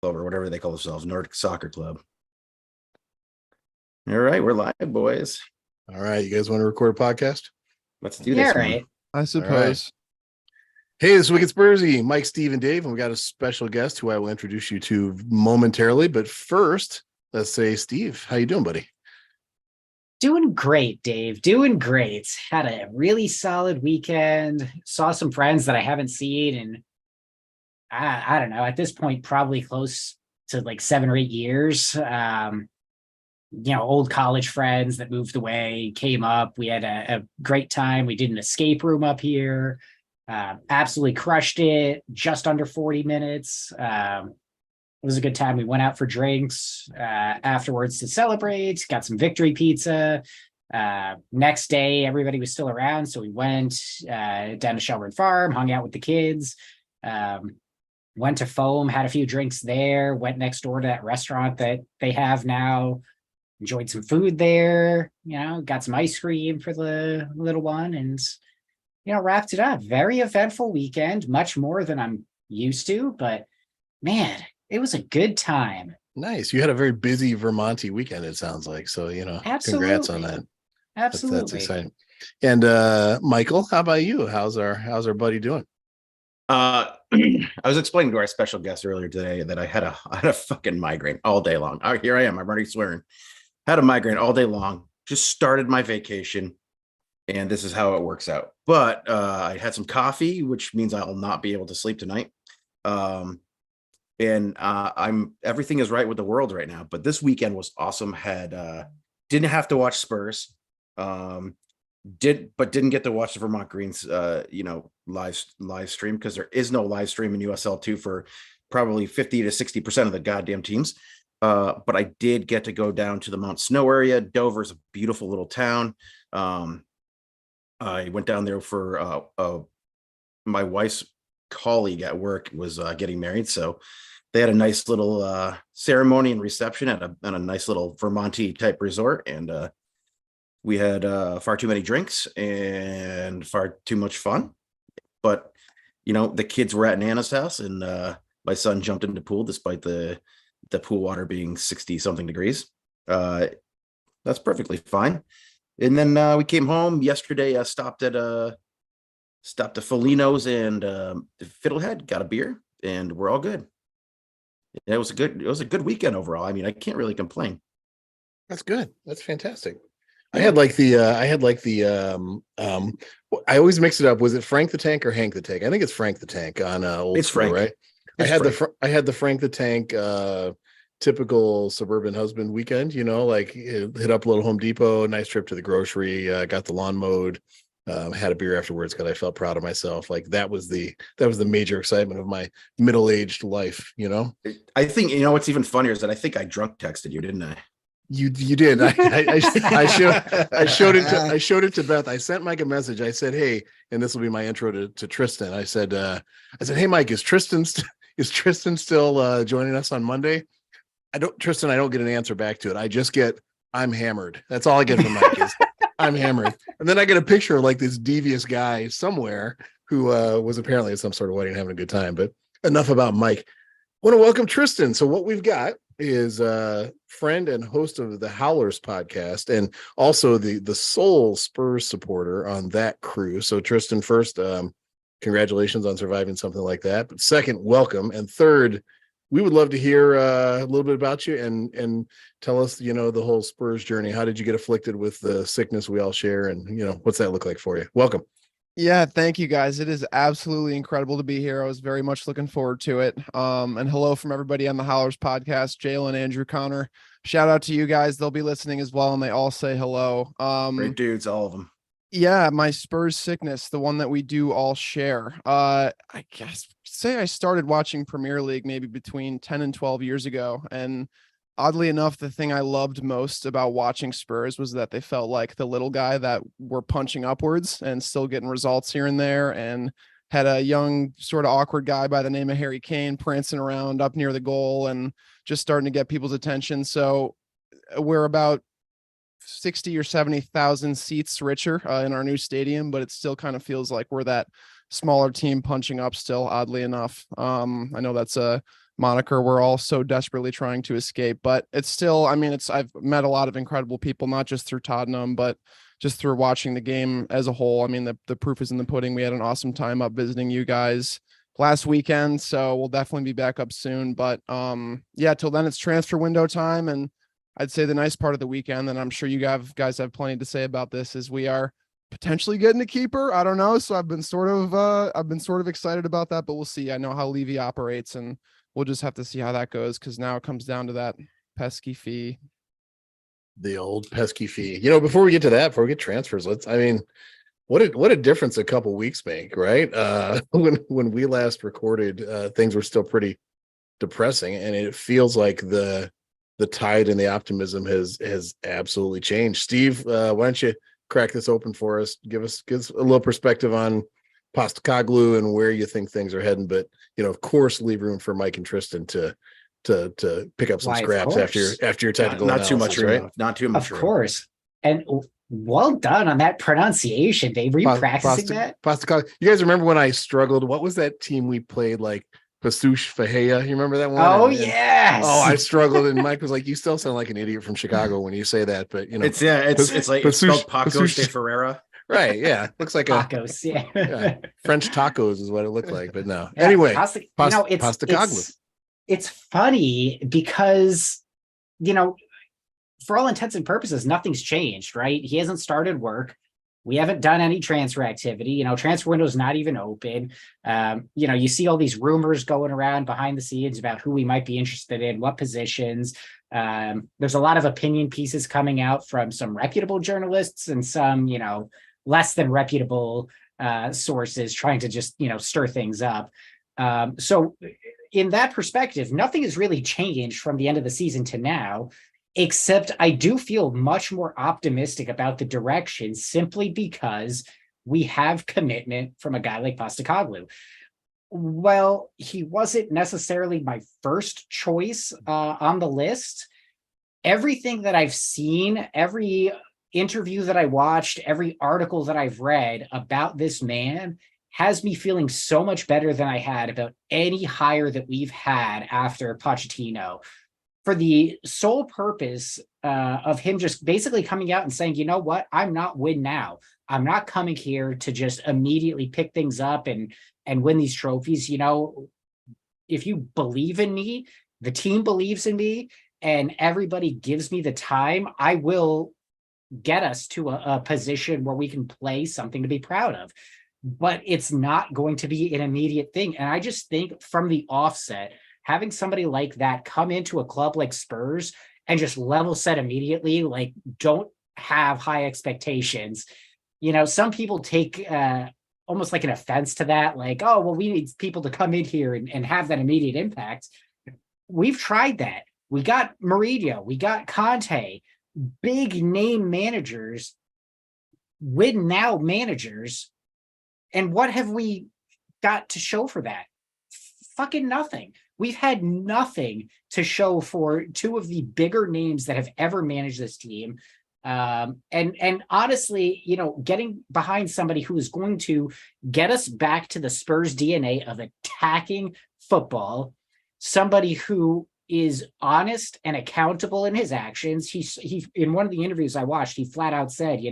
Club or whatever they call themselves, Nordic Soccer Club. All right, we're live, boys. All right, you guys want to record a podcast? Let's do this one. I All right. suppose. Hey, this week it's Spursy, Mike, Steve, and Dave, and we got a special guest who I will introduce you to momentarily. But first, let's say, Steve, how you doing, buddy? Doing great, Dave. Doing great. Had a really solid weekend. Saw some friends that I haven't seen, and I don't know, at this point, probably close to like 7 or 8 years. Old college friends that moved away came up. We had a great time. We did an escape room up here. Absolutely crushed it. Just under 40 minutes. It was a good time. We went out for drinks afterwards to celebrate, got some victory pizza. Next day, everybody was still around. So we went down to Shelburne Farm, hung out with the kids, went to Foam, had a few drinks there, went next door to that restaurant that they have now, enjoyed some food there, got some ice cream for the little one, and, wrapped it up. Very eventful weekend, much more than I'm used to, but man, it was a good time. Nice. You had a very busy Vermonty weekend, it sounds like. So, Absolutely. Congrats on that. Absolutely. That's exciting. And Michael, how about you? How's our buddy doing? I was explaining to our special guest earlier today that I had a fucking migraine all day long. Here I am. I'm already swearing. Had a migraine all day long. Just started my vacation, and this is how it works out. But I had some coffee, which means I'll not be able to sleep tonight. And everything is right with the world right now. But this weekend was awesome. Didn't have to watch Spurs. Didn't get to watch the Vermont Greens live stream, because there is no live stream in USL2 for probably 50 to 60% of the goddamn teams. But I did get to go down to the Mount Snow area. Dover's a beautiful little town. I went down there for my wife's colleague at work was getting married, so they had a nice little ceremony and reception at a nice little Vermonty type resort, and we had far too many drinks and far too much fun. But the kids were at Nana's house, and my son jumped in the pool despite the pool water being 60 something degrees. That's perfectly fine. And then we came home yesterday. Stopped at Folino's and Fiddlehead, got a beer, and we're all good. It was a good weekend overall. I mean, I can't really complain. That's good. That's fantastic. I always mix it up. Was it Frank the Tank or Hank the Tank? I think it's Frank the Tank on Old It's School, Frank. right? I had the Frank the Tank typical suburban husband weekend, hit up a little Home Depot, nice trip to the grocery, got the lawn mowed, had a beer afterwards because I felt proud of myself. Like that was the major excitement of my middle-aged life, I think what's even funnier is that I think I drunk texted you, didn't I? You did. I showed it to Beth. I sent Mike a message. I said, hey, and this will be my intro to Tristan. I said, hey, Mike, is Tristan still joining us on Monday? I don't get an answer back to it. I just get, I'm hammered. That's all I get from Mike is I'm hammered. And then I get a picture of like this devious guy somewhere who was apparently at some sort of wedding having a good time. But enough about Mike. I want to welcome Tristan. So what we've got is a friend and host of the Howlers podcast, and also the sole Spurs supporter on that crew. So Tristan, first, congratulations on surviving something like that. But second, welcome. And third, we would love to hear a little bit about you and tell us, the whole Spurs journey. How did you get afflicted with the sickness we all share? And, what's that look like for you? Welcome. Yeah, thank you guys. It is absolutely incredible to be here. I was very much looking forward to it. And hello from everybody on the Howlers podcast, Jalen, Andrew, Connor. Shout out to you guys. They'll be listening as well, and they all say hello. Great dudes, all of them. Yeah, my Spurs sickness, the one that we do all share. I guess I started watching Premier League maybe between 10 and 12 years ago. And oddly enough, the thing I loved most about watching Spurs was that they felt like the little guy that were punching upwards and still getting results here and there, and had a young sort of awkward guy by the name of Harry Kane prancing around up near the goal and just starting to get people's attention. So we're about 60 or 70,000 seats richer in our new stadium, but it still kind of feels like we're that smaller team punching up still, oddly enough. I know that's a moniker we're all so desperately trying to escape. But it's still, I mean, I've met a lot of incredible people, not just through Tottenham, but just through watching the game as a whole. I mean, the proof is in the pudding. We had an awesome time up visiting you guys last weekend, so we'll definitely be back up soon. But yeah, till then it's transfer window time, and I'd say the nice part of the weekend, and I'm sure you guys have plenty to say about this, is we are potentially getting a keeper. I don't know, so I've been sort of excited about that, but we'll see. I know how Levy operates, and we'll just have to see how that goes, because now it comes down to that pesky fee. The old pesky fee. Before we get to that, before we get transfers, what a difference a couple weeks make, right? When we last recorded, things were still pretty depressing, and it feels like the tide and the optimism has absolutely changed. Steve, why don't you crack this open for us? Give us a little perspective on Postecoglou and where you think things are heading, but of course, leave room for Mike and Tristan to pick up some Why, of scraps course. after your technical Not too much, analysis, right? right? Not too much. Of course. And well done on that pronunciation, Dave. Were you practicing that? Postecoglou. You guys remember when I struggled? What was that team we played, like Pasush Fahea? You remember that one? Oh, yes. Oh, I struggled, and Mike was like, "You still sound like an idiot from Chicago when you say that." But It's like it's spelled Pacos de Ferreira. Right? Yeah, looks like tacos. yeah, French tacos is what it looked like. But no, Yeah, anyway, Postecoglou. It's funny because for all intents and purposes, nothing's changed, right? He hasn't started work. We haven't done any transfer activity. Transfer window is not even open. You see all these rumors going around behind the scenes about who we might be interested in, what positions. There's a lot of opinion pieces coming out from some reputable journalists and some, less than reputable sources trying to just, stir things up. So in that perspective, nothing has really changed from the end of the season to now, except I do feel much more optimistic about the direction simply because we have commitment from a guy like Postecoglou. Well, he wasn't necessarily my first choice on the list. Everything that I've seen, every interview that I watched, every article that I've read about this man has me feeling so much better than I had about any hire that we've had after Pochettino, for the sole purpose of him just basically coming out and saying, you know what, I'm not win now. I'm not coming here to just immediately pick things up and win these trophies. If you believe in me, the team believes in me, and everybody gives me the time, I will get us to a position where we can play something to be proud of. But it's not going to be an immediate thing. And I just think from the offset, having somebody like that come into a club like Spurs and just level set immediately, like, don't have high expectations. Some people take almost like an offense to that, like, oh, well, we need people to come in here and have that immediate impact. We've tried that. We got Mourinho, we got Conte, big name managers, win now managers. And what have we got to show for that? Fucking nothing. We've had nothing to show for two of the bigger names that have ever managed this team. And honestly, getting behind somebody who is going to get us back to the Spurs DNA of attacking football, somebody who is honest and accountable in his actions. He in one of the interviews I watched, he flat out said,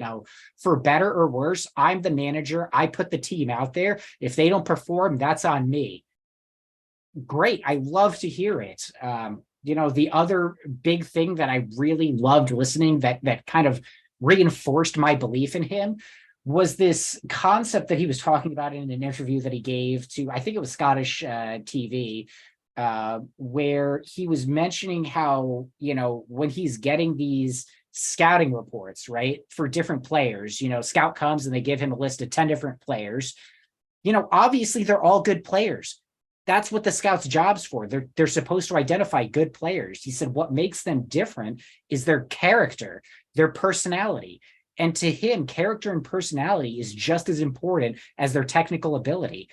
for better or worse, I'm the manager. I put the team out there. If they don't perform, that's on me. Great. I love to hear it. The other big thing that I really loved listening that kind of reinforced my belief in him was this concept that he was talking about in an interview that he gave to, I think it was Scottish TV, where he was mentioning how, when he's getting these scouting reports, right, for different players, scout comes and they give him a list of 10 different players. Obviously they're all good players. That's what the scouts' job's for. They're supposed to identify good players. He said what makes them different is their character, their personality. And to him, character and personality is just as important as their technical ability.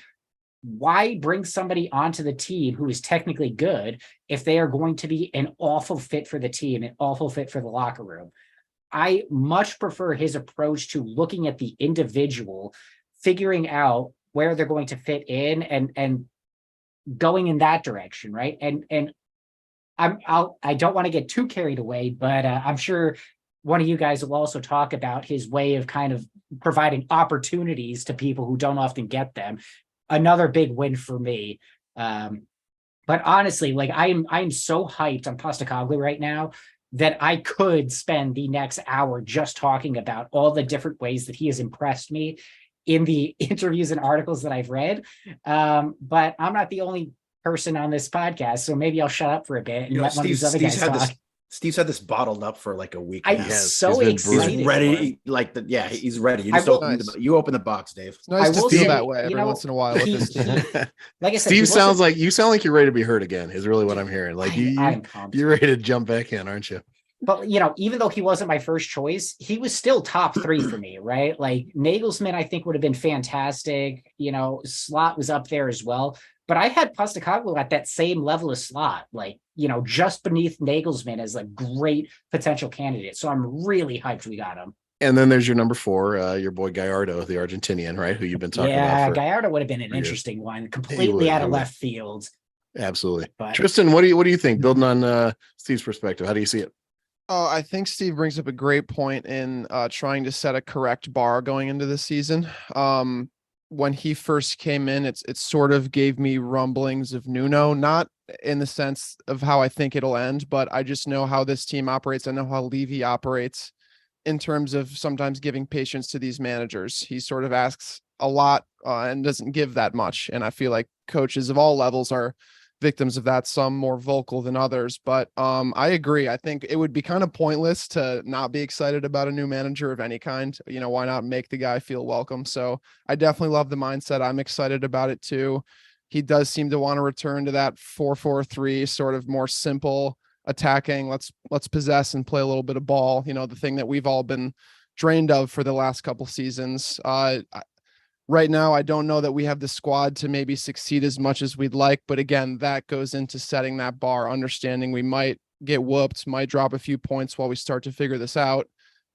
Why bring somebody onto the team who is technically good if they are going to be an awful fit for the team, an awful fit for the locker room? I much prefer his approach to looking at the individual, figuring out where they're going to fit in, and going in that direction, right? And I don't want to get too carried away, but I'm sure one of you guys will also talk about his way of kind of providing opportunities to people who don't often get them. Another big win for me. But honestly, like I'm so hyped on Postacoglu right now that I could spend the next hour just talking about all the different ways that he has impressed me in the interviews and articles that I've read. But I'm not the only person on this podcast, so maybe I'll shut up for a bit and let one of these other guys talk. Steve's had this bottled up for like a week. I'm now. so He's been excited. He's ready. Like he's ready. You just open the box, Dave. It's nice I to will feel say, that way you every know, once in a while with this team. Like I said, Steve sounds like you sound like you're ready to be hurt again, is really what I'm hearing. Like I'm pumped. you're ready to jump back in, aren't you? But even though he wasn't my first choice, he was still top 3 for me, right? Like Nagelsmann, I think would have been fantastic. Slot was up there as well. But I had Postacoglu at that same level of Slot, like, just beneath Nagelsmann as a great potential candidate. So I'm really hyped we got him. And then there's your number 4, your boy Gallardo, the Argentinian, right? Who you've been talking about. Yeah, Gallardo would have been an interesting one, completely out of left field. Absolutely. But Tristan, what do you think? Building on Steve's perspective, how do you see it? Oh, I think Steve brings up a great point in trying to set a correct bar going into the season. When he first came in, it sort of gave me rumblings of Nuno, not in the sense of how I think it'll end, but I just know how this team operates. I know how Levy operates in terms of sometimes giving patience to these managers. He sort of asks a lot and doesn't give that much. And I feel like coaches of all levels are victims of that, some more vocal than others. But I agree. I think it would be kind of pointless to not be excited about a new manager of any kind. Why not make the guy feel welcome? So I definitely love the mindset. I'm excited about it too. He does seem to want to return to that 4-4-3, sort of more simple attacking. Let's possess and play a little bit of ball. The thing that we've all been drained of for the last couple seasons. Right now, I don't know that we have the squad to maybe succeed as much as we'd like. But again, that goes into setting that bar, understanding we might get whooped, might drop a few points while we start to figure this out.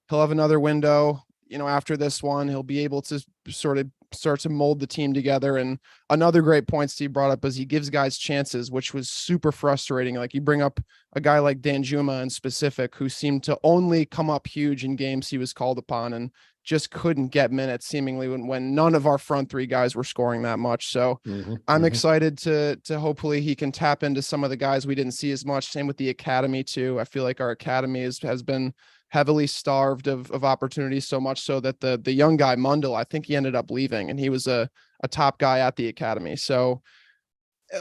He'll have another window, after this one. He'll be able to sort of start to mold the team together. And another great point Steve brought up is he gives guys chances, which was super frustrating. Like you bring up a guy like Danjuma in specific, who seemed to only come up huge in games he was called upon and just couldn't get minutes seemingly when none of our front 3 guys were scoring that much. So I'm excited to hopefully he can tap into some of the guys we didn't see as much. Same with the academy too. I feel like our academy has been heavily starved of opportunities, so much so that the young guy Mundell, I think he ended up leaving, and he was a top guy at the academy. So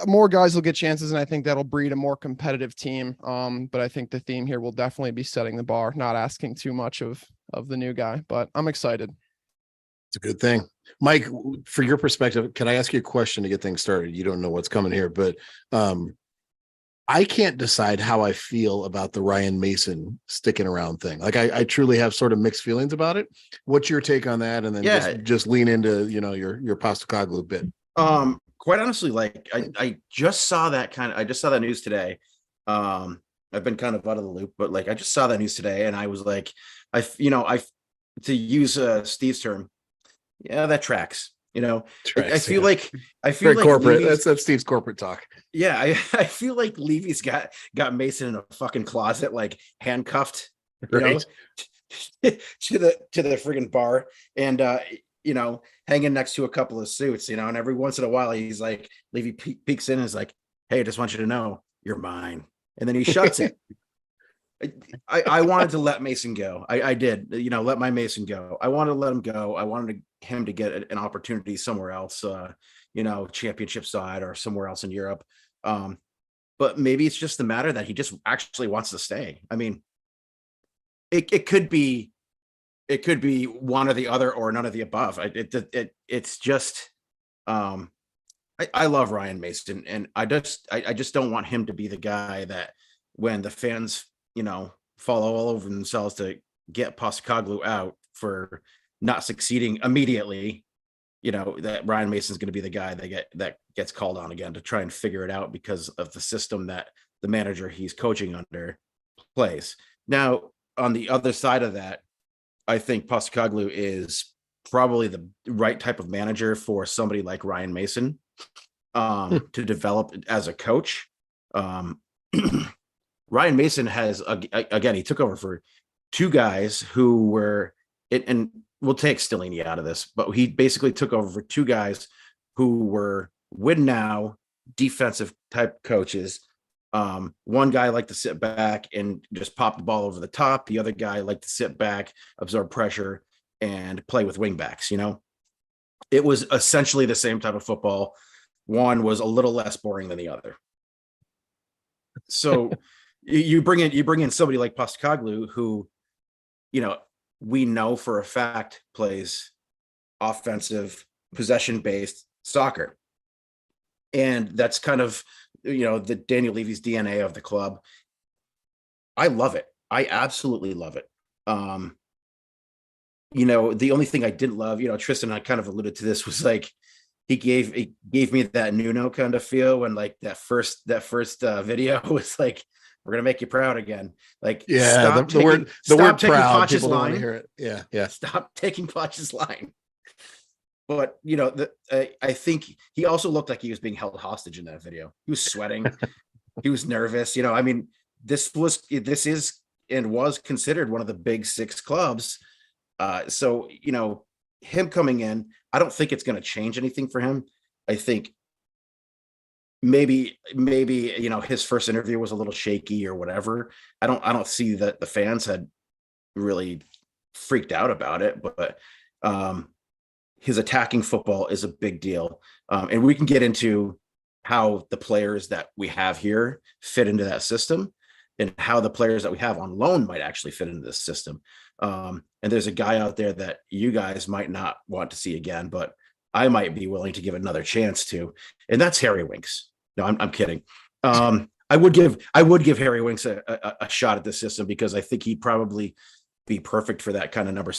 more guys will get chances, and I think that'll breed a more competitive team. But I think the theme here will definitely be setting the bar, not asking too much of the new guy, but I'm excited. It's a good thing. Mike, for your perspective, can I ask you a question to get things started? You don't know what's coming here, but I can't decide how I feel about the Ryan Mason sticking around thing. Like I truly have sort of mixed feelings about it. What's your take on that? And then just lean into, your Postacoglu bit. Quite honestly, like I just saw that news today. I've been kind of out of the loop, but like I just saw that news today and I was like, to use Steve's term, yeah, that tracks. I feel like very corporate. That's Steve's corporate talk. Yeah, I feel like Levy's got Mason in a fucking closet, like handcuffed, right, to the friggin' bar, and hanging next to a couple of suits, and every once in a while he's like, Levy peeks in and is like, "Hey, I just want you to know you're mine," and then he shuts it. I wanted to let Mason go. I did, let my Mason go. I wanted to let him go. I wanted him to get an opportunity somewhere else, championship side or somewhere else in Europe. But maybe it's just the matter that he just actually wants to stay. I mean, it could be one or the other or none of the above. It's just, I love Ryan Mason, and I just don't want him to be the guy that when the fans fall all over themselves to get Postacoglu out for not succeeding immediately, that Ryan Mason's going to be the guy that gets called on again to try and figure it out because of the system that the manager he's coaching under plays. Now, on the other side of that, I think Postacoglu is probably the right type of manager for somebody like Ryan Mason. to develop as a coach. Ryan Mason has, again, he took over for two guys who were, and we'll take Stellini out of this, but he basically took over for two guys who were win now defensive type coaches. One guy liked to sit back and just pop the ball over the top. The other guy liked to sit back, absorb pressure, and play with wing backs. It was essentially the same type of football. One was a little less boring than the other. So you bring in somebody like Postacoglu, who, we know for a fact plays offensive, possession-based soccer. And that's kind of, the Daniel Levy's DNA of the club. I love it. I absolutely love it. The only thing I didn't love, Tristan, I kind of alluded to this, was like, he gave me that Nuno kind of feel when like that first video was like, we're going to make you proud again. Like, yeah, the word proud, people don't want to hear it. Yeah. Stop taking Poch's line. But, I think he also looked like he was being held hostage in that video. He was sweating. He was nervous. This is and was considered one of the big six clubs. So, him coming in, I don't think it's going to change anything for him. I think maybe, his first interview was a little shaky or whatever. I don't see that the fans had really freaked out about it, but, his attacking football is a big deal. And we can get into how the players that we have here fit into that system and how the players that we have on loan might actually fit into this system. And there's a guy out there that you guys might not want to see again, but I might be willing to give another chance to, and that's Harry Winks. No, I'm kidding. I would give Harry Winks a shot at this system, because I think he'd probably be perfect for that kind of number.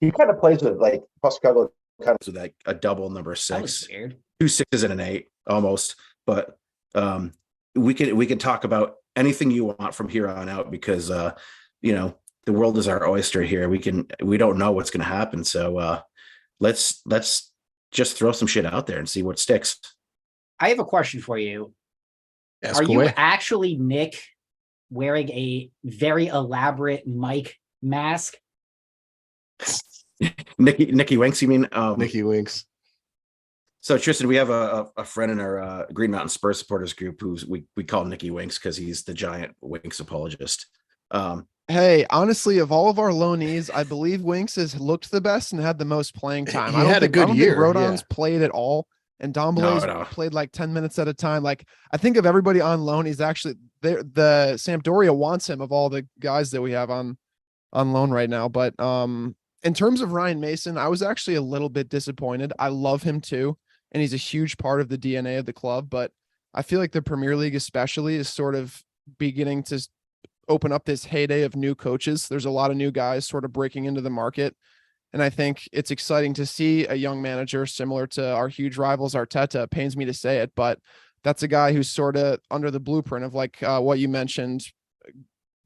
He kind of plays with like Postacoglu, kind of with like a double number six, 2 6s and an 8 almost. But we can talk about anything you want from here on out, because the world is our oyster here. We don't know what's going to happen. So let's just throw some shit out there and see what sticks. I have a question for you. Ask Are away. you actually Nick wearing a very elaborate Mike mask? Nicky Winks, you mean? Nicky Winks. So Tristan, we have a friend in our Green Mountain Spurs supporters group who's we call Nicky Winks because he's the giant Winks apologist. Hey, honestly, of all of our loanees, I believe Winks has looked the best and had the most playing time. He had a good year. Rodon's played at all, and Dombele's played like 10 minutes at a time. Like, I think of everybody on loan, he's actually there. The Sampdoria wants him of all the guys that we have on loan right now. But in terms of Ryan Mason, I was actually a little bit disappointed. I love him too, and he's a huge part of the DNA of the club. But I feel like the Premier League especially is sort of beginning to open up this heyday of new coaches. There's a lot of new guys sort of breaking into the market. And I think it's exciting to see a young manager similar to our huge rivals, Arteta. It pains me to say it, but that's a guy who's sort of under the blueprint of like what you mentioned,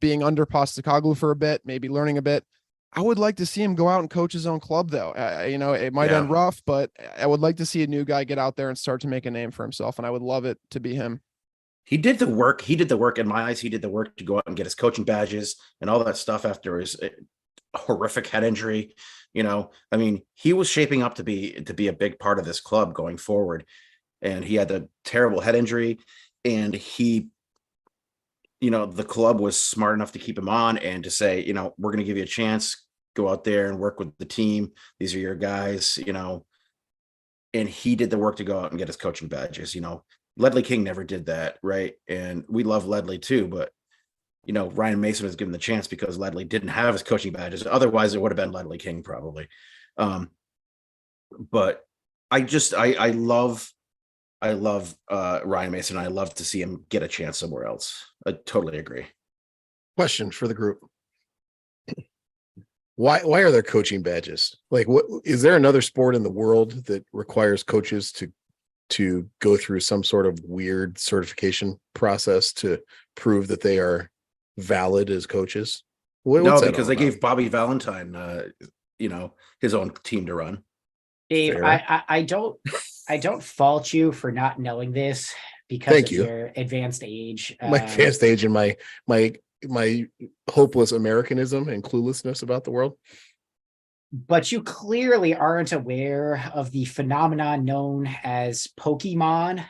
being under Postacoglu for a bit, maybe learning a bit. I would like to see him go out and coach his own club, though. It might end rough, but I would like to see a new guy get out there and start to make a name for himself. And I would love it to be him. He did the work. He did the work in my eyes. He did the work to go out and get his coaching badges and all that stuff after his horrific head injury. He was shaping up to be a big part of this club going forward. And he had the terrible head injury, and the club was smart enough to keep him on and to say, we're going to give you a chance, go out there and work with the team. These are your guys, and he did the work to go out and get his coaching badges. Ledley King never did that. Right. And we love Ledley too, but Ryan Mason was given the chance because Ledley didn't have his coaching badges. Otherwise it would have been Ledley King probably. But I love Ryan Mason. I love to see him get a chance somewhere else. I totally agree. Question for the group. Why are there coaching badges? Like, what is there another sport in the world that requires coaches to go through some sort of weird certification process to prove that they are valid as coaches? No, because they gave Bobby Valentine his own team to run. Dave, I don't I don't fault you for not knowing this because Thank of you. your advanced age. My advanced age and my hopeless Americanism and cluelessness about the world. But you clearly aren't aware of the phenomenon known as Pokemon.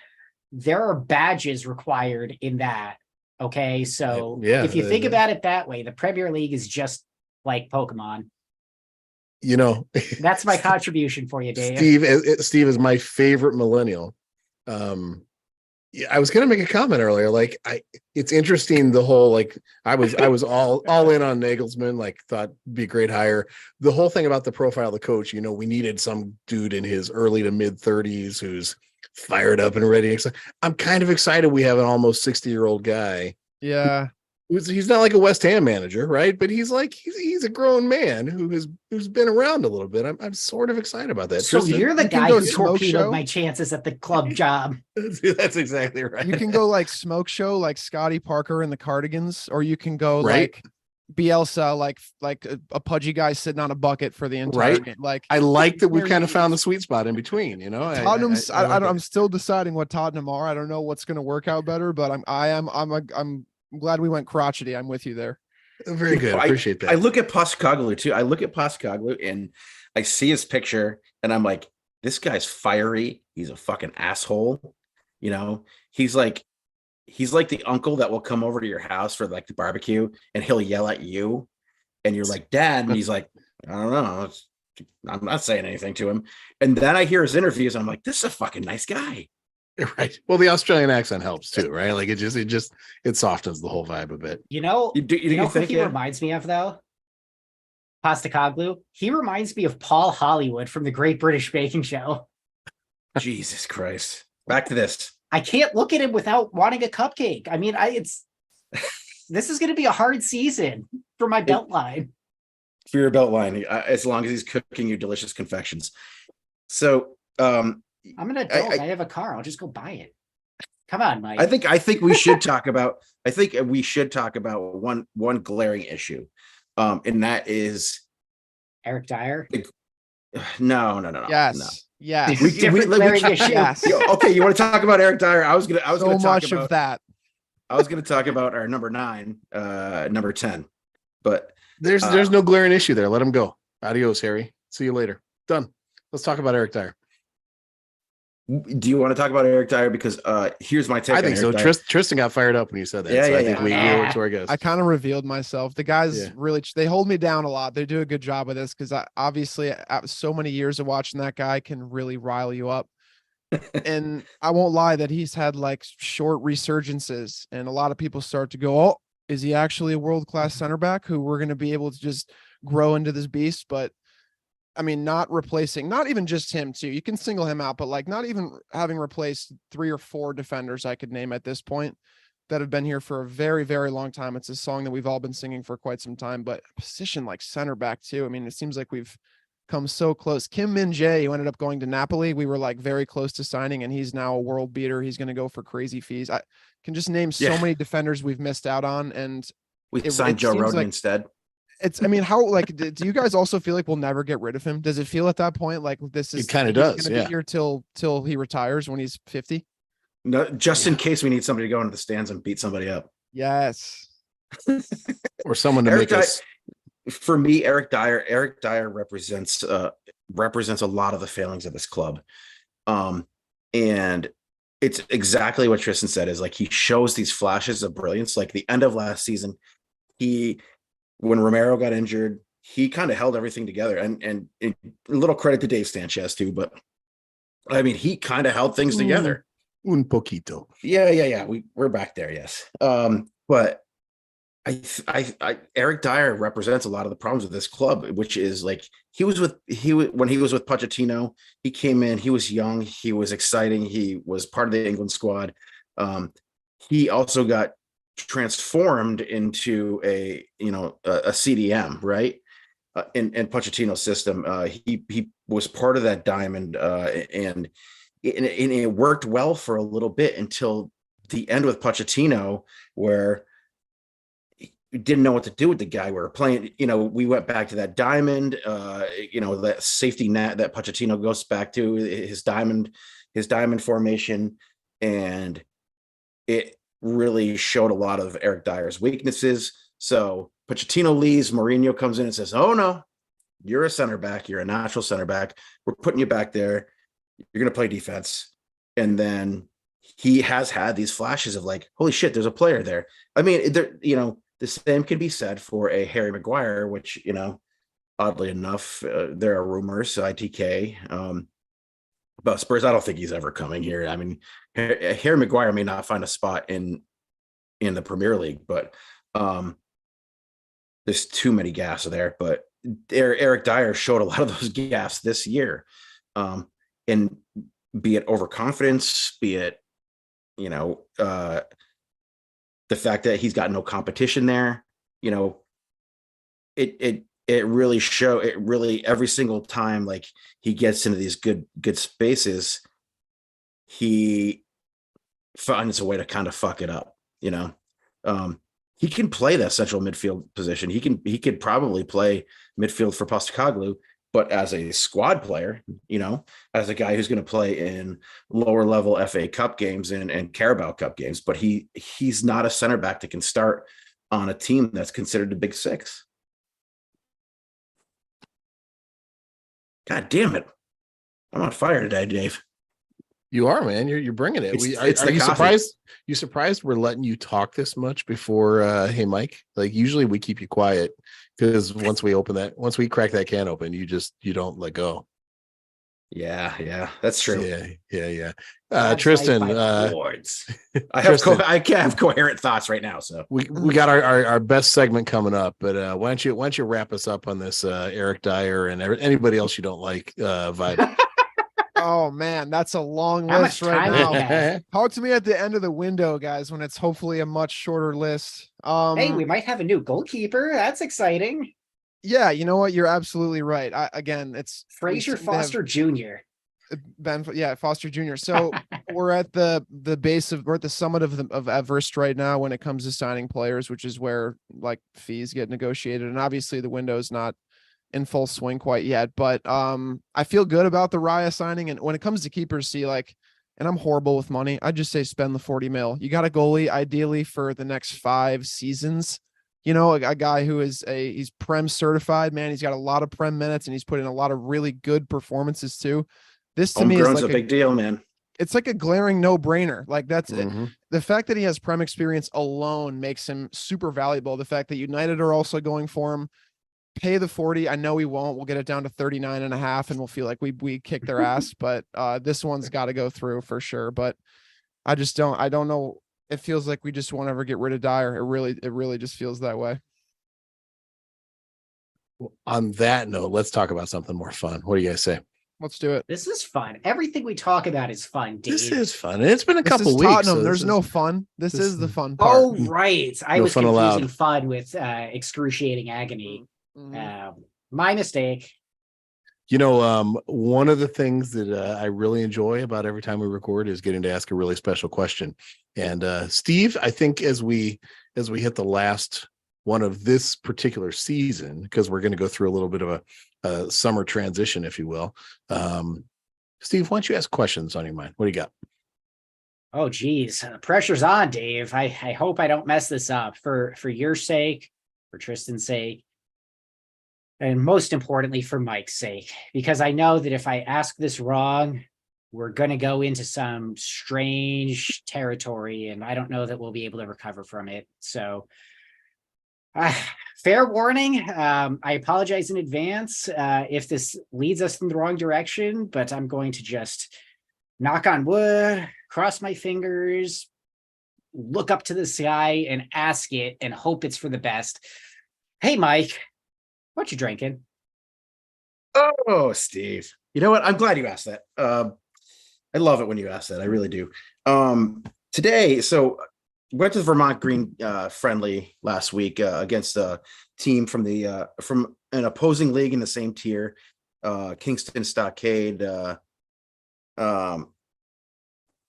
There are badges required in that. Okay, so Yeah, if you think about it that way, the Premier League is just like Pokemon. You know, That's my contribution for you, Dave. Steve is my favorite millennial. Yeah, I was going to make a comment earlier. Like, it's interesting. The whole, like, I was all in on Nagelsmann. Like, thought be a great hire. The whole thing about the profile of the coach. You know, we needed some dude in his early to mid 30s who's fired up and ready. I'm kind of excited. We have an almost 60-year-old guy. Yeah. He's not like a West Ham manager, right? But he's a grown man who's been around a little bit. I'm sort of excited about that. So Tristan, you're the you can guy go who smoke torpedoed show. my chances at the club job. that's exactly right. You can go like smoke show, like Scotty Parker and the Cardigans, or you can go Right. like Bielsa, like a pudgy guy sitting on a bucket for the entire Right. game. Like, I like that we've There kind of you found the sweet spot in between, you know. Tottenham's. I like I'm it. still deciding what Tottenham are. I don't know what's going to work out better, but I'm glad we went crotchety. I'm with you there. Very good. I Appreciate that. I look at Postecoglou too. I look at Postecoglou and I see his picture and I'm like, this guy's fiery. He's a fucking asshole. You know, he's like the uncle that will come over to your house for like the barbecue and he'll yell at you and you're like, Dad, and he's like, I don't know. I'm not saying anything to him. And then I hear his interviews and I'm like, this is a fucking nice guy. Right. Well, the Australian accent helps too, right? Like it softens the whole vibe a bit. You know, You who think he yeah? reminds me of though? Postecoglou. He reminds me of Paul Hollywood from the Great British Baking Show. Jesus Christ. Back to this. I can't look at him without wanting a cupcake. I mean, this is going to be a hard season for my belt line. For your belt line, as long as he's cooking you delicious confections. So I'm an adult. I have a car. I'll just go buy it. Come on, Mike. I think we should talk about one glaring issue. And that is Eric Dyer. no. Yes. No. Yes. Different glaring issue. Yes. Okay, you want to talk about Eric Dyer? I was So gonna talk much about of that. I was gonna talk about our number 9, number 10. But There's no glaring issue there. Let him go. Adios, Harry. See you later. Done. Let's talk about Eric Dyer. do you want to talk about Eric Dyer? Because here's my take. I on think so. Eric Dyer. Tristan got fired up when you said that. Yeah, so yeah, I think yeah. we owe it to our guest. I kind of revealed myself. The guys Yeah. really, they hold me down a lot. They do a good job of this because obviously so many years of watching that guy can really rile you up. And I won't lie that he's had like short resurgences and a lot of people start to go, oh, is he actually a world-class center back who we're going to be able to just grow into this beast? But I mean, not even just him too. You can single him out, but like not even having replaced 3 or 4 defenders I could name at this point that have been here for a very, very long time. It's a song that we've all been singing for quite some time, but a position like center back too. I mean, it seems like we've come so close. Kim Min-jae, who ended up going to Napoli, we were like very close to signing, and he's now a world beater. He's going to go for crazy fees. I can just name so many defenders we've missed out on, and We signed Joe Roden instead. I mean, how like do you guys also feel like we'll never get rid of him? Does it feel at that point like this is It kind of does, gonna yeah. be here till he retires when he's 50? No, just in case we need somebody to go into the stands and beat somebody up. Yes. Or someone to Eric make Dyer, us. for me, Eric Dyer represents a lot of the failings of this club. And it's exactly what Tristan said, is like he shows these flashes of brilliance. Like the end of last season, when Romero got injured, he kind of held everything together. And a little credit to Dave Sanchez too, but I mean, he kind of held things together. Un poquito. Yeah. We're back there, yes. But Eric Dyer represents a lot of the problems with this club, which is like when he was with Pochettino, he came in, he was young, he was exciting, he was part of the England squad. He also got transformed into a CDM, right? In Pochettino's system. He was part of that diamond, and it worked well for a little bit until the end with Pochettino, where we didn't know what to do with the guy. We were playing, we went back to that diamond, that safety net that Pochettino goes back to, his diamond his diamond formation, and it really showed a lot of Eric Dyer's weaknesses. So Pochettino leaves, Mourinho comes in and says, "Oh no, you're a center back. You're a natural center back. We're putting you back there. You're going to play defense." And then he has had these flashes of like, holy shit, there's a player there. I mean, there, the same can be said for a Harry Maguire, which, oddly enough, there are rumors, ITK, about Spurs. I don't think he's ever coming here. I mean, Harry Maguire may not find a spot in the Premier League, but there's too many gaps there. But Eric Dyer showed a lot of those gaps this year, and be it overconfidence, be it the fact that he's got no competition there. It really every single time like he gets into these good spaces, he finds a way to kind of fuck it up. He can play that central midfield position. He could probably play midfield for Postecoglou, but as a squad player, as a guy who's going to play in lower level FA Cup games and Carabao Cup games, but he's not a center back that can start on a team that's considered a big six. God damn it. I'm on fire today, Dave. You are, man. You're bringing it. It's Are the you coffee. surprised? You surprised we're letting you talk this much before? Hey, Mike. Like usually we keep you quiet because once we crack that can open, you don't let go. Yeah, that's true. Yeah. That's Tristan, like my awards. I can't have coherent thoughts right now. So we got our best segment coming up, but why don't you wrap us up on this Eric Dyer and anybody else you don't like vibe? Oh man, that's a long How list much right time do now. we have? Talk to me at the end of the window, guys, when it's hopefully a much shorter list. Hey, we might have a new goalkeeper. That's exciting. Yeah, you know what? You're absolutely right. Again, it's Fraser Foster Jr. Foster Jr. So we're at the we're at the summit of Everest right now when it comes to signing players, which is where like fees get negotiated, and obviously the window's not in full swing quite yet. But I feel good about the Raya signing, and when it comes to keepers, and I'm horrible with money. I just say spend the 40 mil. You got a goalie ideally for the next 5 seasons. A guy who he's Prem certified, man. He's got a lot of Prem minutes and he's put in a lot of really good performances too. This to me is like a big deal, man. It's like a glaring no-brainer. Like that's Mhm. it. The fact that he has Prem experience alone makes him super valuable. The fact that United are also going for him, pay the 40. I know we won't. We'll get it down to 39.5 and we'll feel like we kicked their ass, but this one's got to go through for sure. But I don't know. It feels like we just won't ever get rid of Dyer. It really just feels that way. On that note, let's talk about something more fun. What do you guys say? Let's do it. This is fun. Everything we talk about is fun, Dave. This is fun. And it's been a This couple is weeks. Tottenham. So There's no fun. This is the fun part. Oh, right. I No was fun confusing allowed. fun with excruciating agony. My mistake. One of the things that I really enjoy about every time we record is getting to ask a really special question. And Steve, I think as we hit the last one of this particular season, because we're going to go through a little bit of a summer transition, if you will. Steve, why don't you ask questions on your mind? What do you got? Oh, geez. Pressure's on, Dave. I hope I don't mess this up for your sake, for Tristan's sake, and most importantly, for Mike's sake, because I know that if I ask this wrong, we're going to go into some strange territory, and I don't know that we'll be able to recover from it. So, fair warning. I apologize in advance if this leads us in the wrong direction, but I'm going to just knock on wood, cross my fingers, look up to the sky and ask it and hope it's for the best. Hey, Mike, what you drinking? Oh, Steve. You know what? I'm glad you asked that. I love it when you ask that. I really do. Today, went to the Vermont Green friendly last week against a team from an opposing league in the same tier, Kingston Stockade, and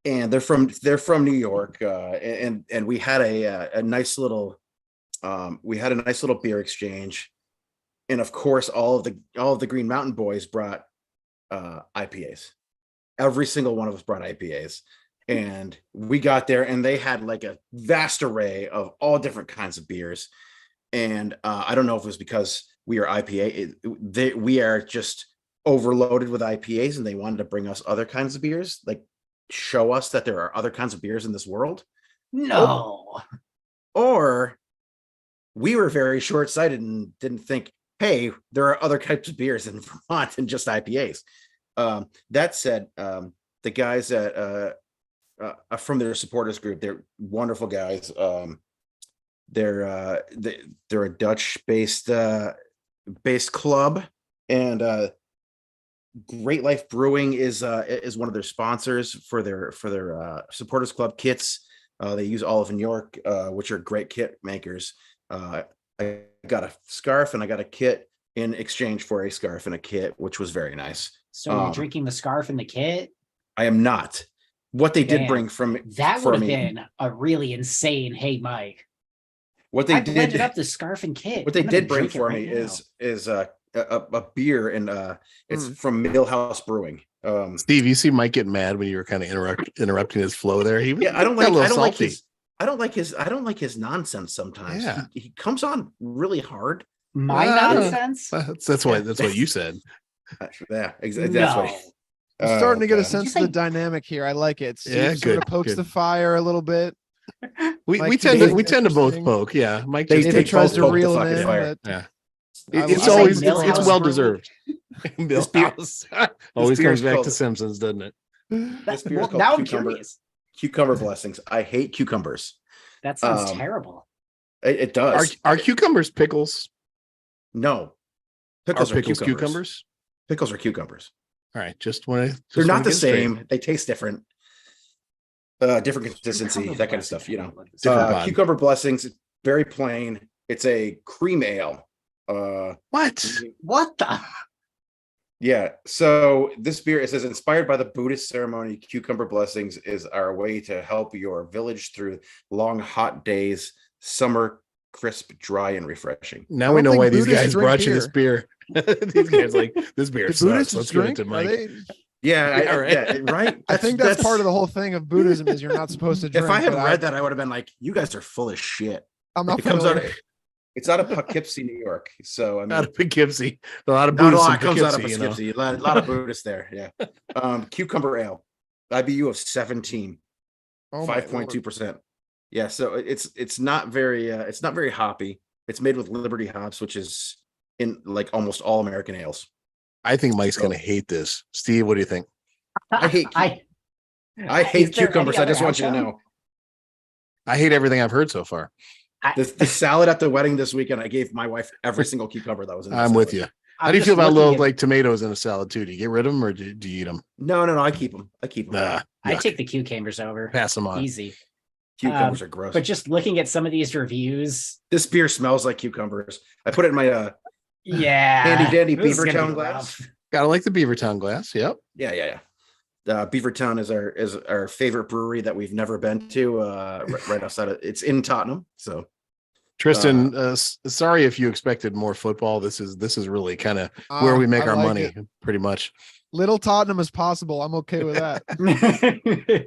they're from New York, and we had a nice little beer exchange, and of course all of the Green Mountain boys brought IPAs. every single one of us brought IPAs. And we got there and they had like a vast array of all different kinds of beers. And I don't know if it was because we are IPA, we are just overloaded with IPAs and they wanted to bring us other kinds of beers, like show us that there are other kinds of beers in this world. No. Or we were very short-sighted and didn't think, hey, there are other types of beers in Vermont than just IPAs. That said, the guys at from their supporters group, they're wonderful guys. They're a Dutch based club, and Great Life Brewing is one of their sponsors for their supporters club kits. They use Olive and York, which are great kit makers. I got a scarf and I got a kit in exchange for a scarf and a kit, which was very nice. So you're drinking the scarf and the kit? I am not. What they did Man, bring from that for would have me, been a really insane. Hey, Mike, what they I blended did, up the scarf and kit. what they I'm gonna did bring drink it for right me now. is a beer, and it's from Millhouse Brewing. Steve, you see Mike get mad when you were kind of interrupting his flow there. He was Yeah, I don't got a like little salty. I don't like his nonsense sometimes. Yeah. He comes on really hard. My Well, nonsense. That's what you said. Yeah, exactly. That's what No. I'm starting to get a okay. sense Did you of the say- dynamic here. I like it. Steve Yeah, sort of good, pokes good. the fire a little bit. We Mike tend keeps to things both interesting. poke. Yeah, Mike They- just David they takes tries both to poke the reel him fucking in, fire. but Yeah. I It's like always the Millhouse it's fire. well Brewing? deserved. This beer- Millhouse always beer comes is back called- to Simpsons, doesn't it? This beer is Well, called now I'm Cucumber. curious. Cucumber Blessings. I hate cucumbers. That sounds Um, terrible. It does. Are cucumbers pickles? No. Are Pickles pickles are cucumbers. cucumbers? Pickles are cucumbers. All right, just want to. They're not the same. They taste different. Different consistency, Cucumber that kind of blessing. stuff, you know. Different pod. Cucumber Blessings, very plain. It's a cream ale. What? What the? Yeah. So this beer, it says, inspired by the Buddhist ceremony, Cucumber Blessings is our way to help your village through long, hot days, summer, crisp, dry, and refreshing. Now I we don't know think why these Buddhists guys drink brought you this beer. These guys like this beer The sucks. Buddhists Let's give it drink? to Are Mike. they? Yeah, Yeah, right. right. I think that's part of the whole thing of Buddhism is you're not supposed to drink. If I had but read that, I would have been like, "You guys are full of shit." I'm not It comes out. familiar. It's out of Poughkeepsie, New York. So I mean, Out of Poughkeepsie, a lot of not a Buddhists in lot comes out of Poughkeepsie, you know. Poughkeepsie. A lot of Buddhists there. Yeah. Cucumber ale, IBU of 17, Oh my 5.2%. Yeah. So it's not very hoppy. It's made with Liberty hops, which is in like almost all American ales. I think Mike's gonna hate this. Steve, what do you think? I hate I hate Is there cucumbers. any I just other want you to outcome? know. I hate everything I've heard so far. The salad at the wedding this weekend, I gave my wife every single cucumber that was in the I'm with salad. you. How do you feel about little like tomatoes in a salad too? Do you get rid of them or do you eat them? No, I keep them. I keep them. Nah, I yuck. take the cucumbers over. Pass them on. Easy. Cucumbers are gross. But just looking at some of these reviews, This beer smells like cucumbers. I put it in my yeah, handy dandy this is gonna Beavertown be glass. rough. Gotta like the Beavertown glass. Yep. Yeah. Beavertown is our favorite brewery that we've never been to. Right outside of it's in Tottenham. So Tristan, sorry if you expected more football. This is really kind of Ah, where we make I our like money, it. pretty much. Little Tottenham as possible. I'm okay with that.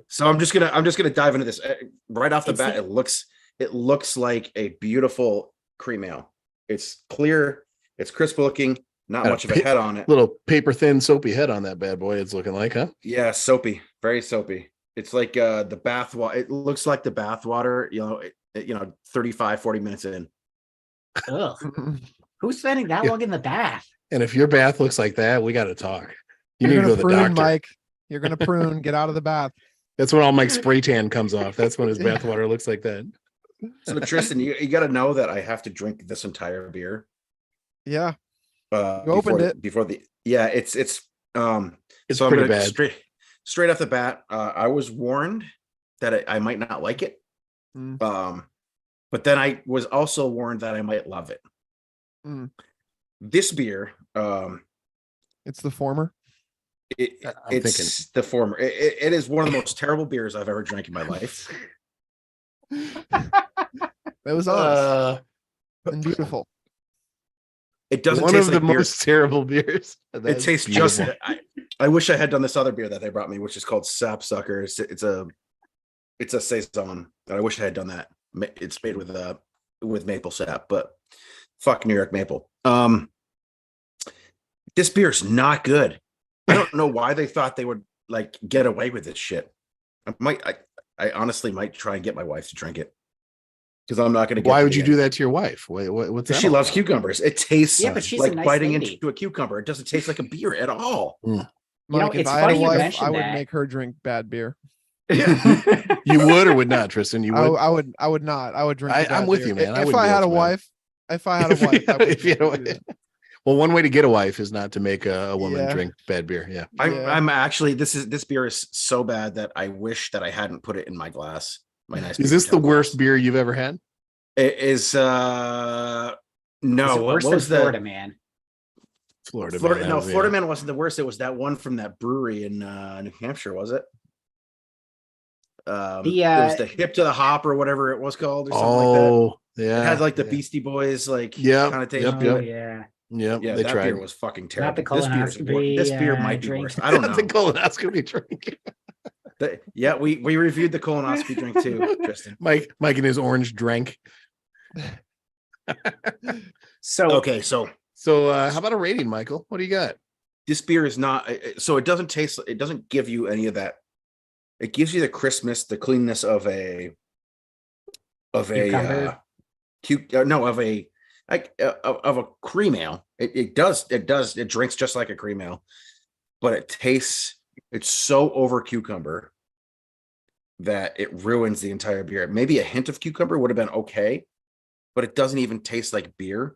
so I'm just gonna dive into this right off the It's bat. It looks like a beautiful cream ale. It's clear. It's crisp looking. Not Got a much of a head on it. Little paper thin soapy head on that bad boy. It's looking like, huh? Yeah, soapy, very soapy. It's like the bath water. It looks like the bath water, 35, 40 minutes in. Ugh. Who's spending that Yeah. long in the bath? And if your bath looks like that, we got to talk. You You're need to go gonna to the prune, doctor. Mike. You're gonna prune. Get out of the bath. That's when all Mike's spray tan comes off. That's when his bath water looks like that. So Tristan, you got to know that I have to drink this entire beer. Yeah. You opened it. before the it's It's so I'm pretty gonna bad. straight off the bat. I was warned that I might not like it. Mm. But then I was also warned that I might love it. Mm. This beer, It's the former. it's the former. It is one of the most terrible beers I've ever drank in my life. That was honest and beautiful. It doesn't one taste of like the beer. most terrible beers. It That's tastes beautiful. just I wish I had done this other beer that they brought me, which is called Sapsucker. It's a saison. And I wish I had done that. It's made with maple sap, but fuck New York maple. This beer's not good. I don't know why they thought they would like get away with this shit. I honestly might try and get my wife to drink it because I'm not going to get. Why would you do that to your wife? What's that? She all loves about? cucumbers. It tastes Yeah, but she's a like nice biting lady. into a cucumber. It doesn't taste like a beer at all. You know, Mike, if it's I had a funny you wife, mentioned I would that. make her drink bad beer. You would or would not, Tristan? You would. I would not. I would drink. the I'm bad with beer. you, man. I If wouldn't I do had that a to my wife, if I had a wife, I would If you had a do wife. that. Well, one way to get a wife is not to make a woman Yeah. drink bad beer. Yeah. Yeah. I'm actually this beer is so bad that I wish that I hadn't put it in my glass. My nice. Is this the paper towel worst glass. beer you've ever had? It is Is no. it What worse than was Florida the Man? Florida. Florida? man, No, that was- Florida yeah. Man wasn't the worst. It was that one from that brewery in New Hampshire. Was it? It was the hip to the hop or whatever it was called or something like that. Oh, yeah. It had like the yeah. Beastie Boys like Yep, kind of taste. yep, to Oh it. yeah. Yep. Yeah, they that tried. beer was fucking terrible. Not the This beer colonoscopy, might be drink. worse. I don't the know. colonoscopy drink. Yeah, we reviewed the colonoscopy drink too, Tristan. Mike and his orange drank. So Okay, so So how about a rating, Michael? What do you got? this beer is not so it doesn't taste, it doesn't give you any of that. It gives you the crispness, the cleanness of a Cucumber? of a cream ale. It drinks just like a cream ale, but it's so over cucumber that it ruins the entire beer. Maybe a hint of cucumber would have been okay, but it doesn't even taste like beer.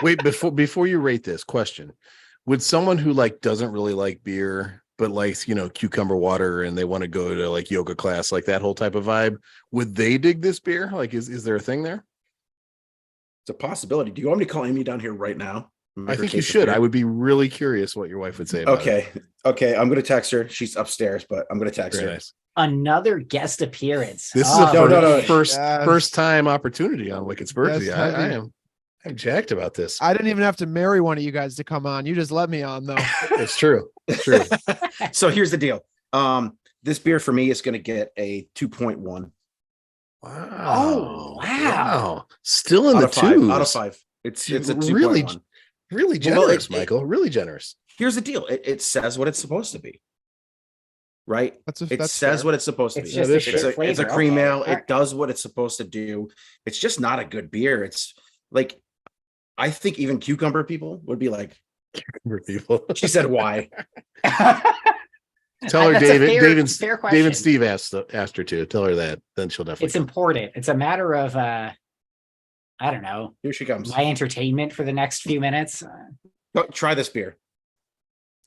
Wait, before you rate this question, would someone who like doesn't really like beer but likes, cucumber water and they want to go to like yoga class, like that whole type of vibe, would they dig this beer? Like, is there a thing there? It's a possibility. Do you want me to call Amy down here right now? I think you should. I would be really curious what your wife would say about it. Okay. I'm going to text her. She's upstairs, but I'm going to text Very her. nice. another guest appearance. This is Oh, a no. first time opportunity on Wicked Spursy. Yes, I'm jacked about this. I didn't even have to marry one of you guys to come on. You just let me on though. It's true. It's true. So here's the deal. This beer for me is going to get a 2.1 Wow. Oh, wow. Still in out the of 5. twos. Out of 5. It's a 2.1. Really, really Well, generous, Michael. Really generous. Here's the deal. It says what it's supposed to be. Right? It That's says fair. what it's supposed to It's be. just a It's fair a flavor. cream Okay. ale. All right. It does what it's supposed to do. It's just not a good beer. It's like, I think even cucumber people would be like, For people. she said, why? Tell her That's a David. fair David question. Steve asked her to. Tell her that. Then she'll definitely. It's important. It's a matter of I don't know, Here she comes. my entertainment for the next few minutes. Try this beer.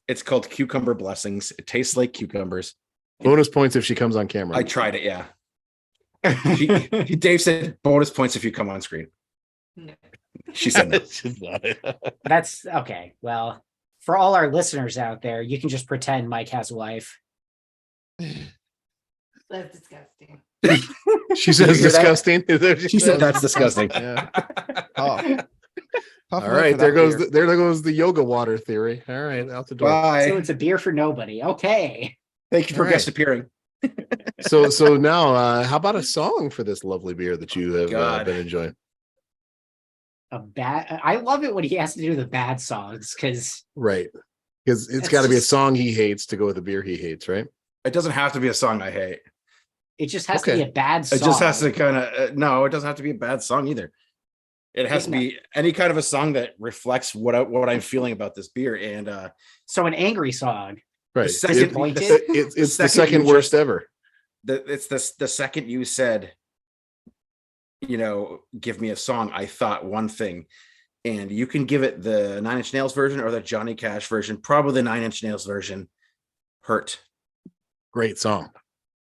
It's called Cucumber Blessings. It tastes like cucumbers. Bonus points if she comes on camera. I tried it, yeah. Dave said bonus points if you come on screen. She said no. She's not. That's okay. Well, for all our listeners out there, you can just pretend Mike has a wife. That's disgusting. She says You hear that? disgusting. Is that what She said that's disgusting. Yeah. Oh. Tough All night right, for there that goes beer. there goes the yoga water theory. All right, out the door. So Bye. it's a beer for nobody. Okay. Thank you for All right. guest appearing. So now, how about a song for this lovely beer that you have God. been enjoying? I love it when he has to do the bad songs because Right, because it's It's got to be a just- song he hates to go with the beer he hates, right? It doesn't have to be a song I hate. it just has to Okay. be a bad song. It just has to kind of no. It doesn't have to be a bad song either. It has to be any kind of a song that reflects what I'm feeling about this beer. And So an angry song. Right. second- Disappointed. It's the second second you worst just- ever. it's the second you said, give me a song, I thought one thing. And you can give it the 9 Inch Nails version or the Johnny Cash version. Probably the 9 Inch Nails version. Hurt. Great song.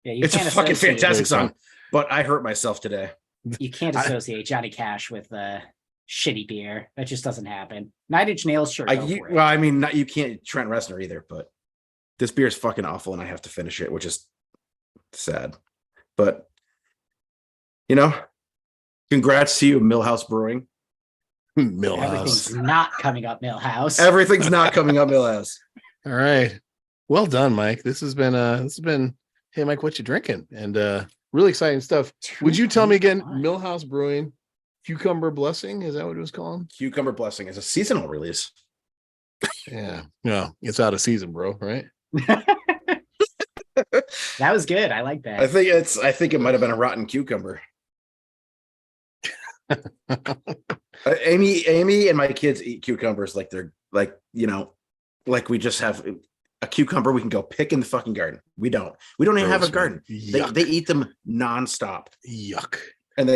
Yeah, you It's a can't fucking associate- fantastic Great song. song. But I hurt myself today. You can't associate Johnny Cash with shitty beer. That just doesn't happen. 9 Inch Nails, sure. Go for it. Well, I mean, you can't Trent Reznor either, but this beer is fucking awful and I have to finish it, which is sad. But congrats to you, Millhouse Brewing. Millhouse. Everything's not coming up Millhouse. Everything's not coming up Millhouse. All right. Well done, Mike. This has been hey Mike, what you drinking? And really exciting stuff. Would you tell me again, Millhouse Brewing Cucumber Blessing? Is that what it was called? Cucumber Blessing is a seasonal release. Yeah. No, it's out of season, bro, right? That was good. I like that. I think it might have been a rotten cucumber. Amy and my kids eat cucumbers like they're like, like we just have a cucumber we can go pick in the fucking garden. We don't even have a garden. They eat them nonstop. Yuck. And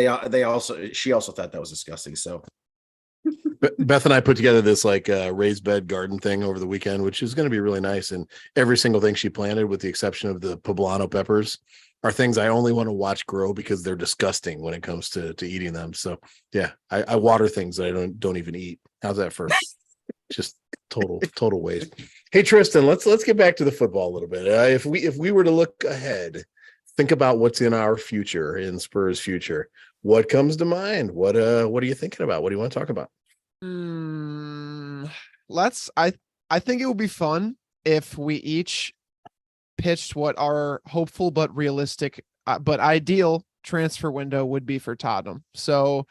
she also thought that was disgusting. So Beth and I put together this like raised bed garden thing over the weekend, which is going to be really nice. And every single thing she planted, with the exception of the poblano peppers, are things I only want to watch grow because they're disgusting when it comes to eating them. So yeah, I water things that I don't even eat. How's that for just total waste? Hey Tristan, let's get back to the football a little bit. If we were to look ahead, think about what's in our future, in Spurs' future, what comes to mind? What are you thinking about? What do you want to talk about? I think it would be fun if we each pitched what our hopeful but realistic but ideal transfer window would be for Tottenham. So,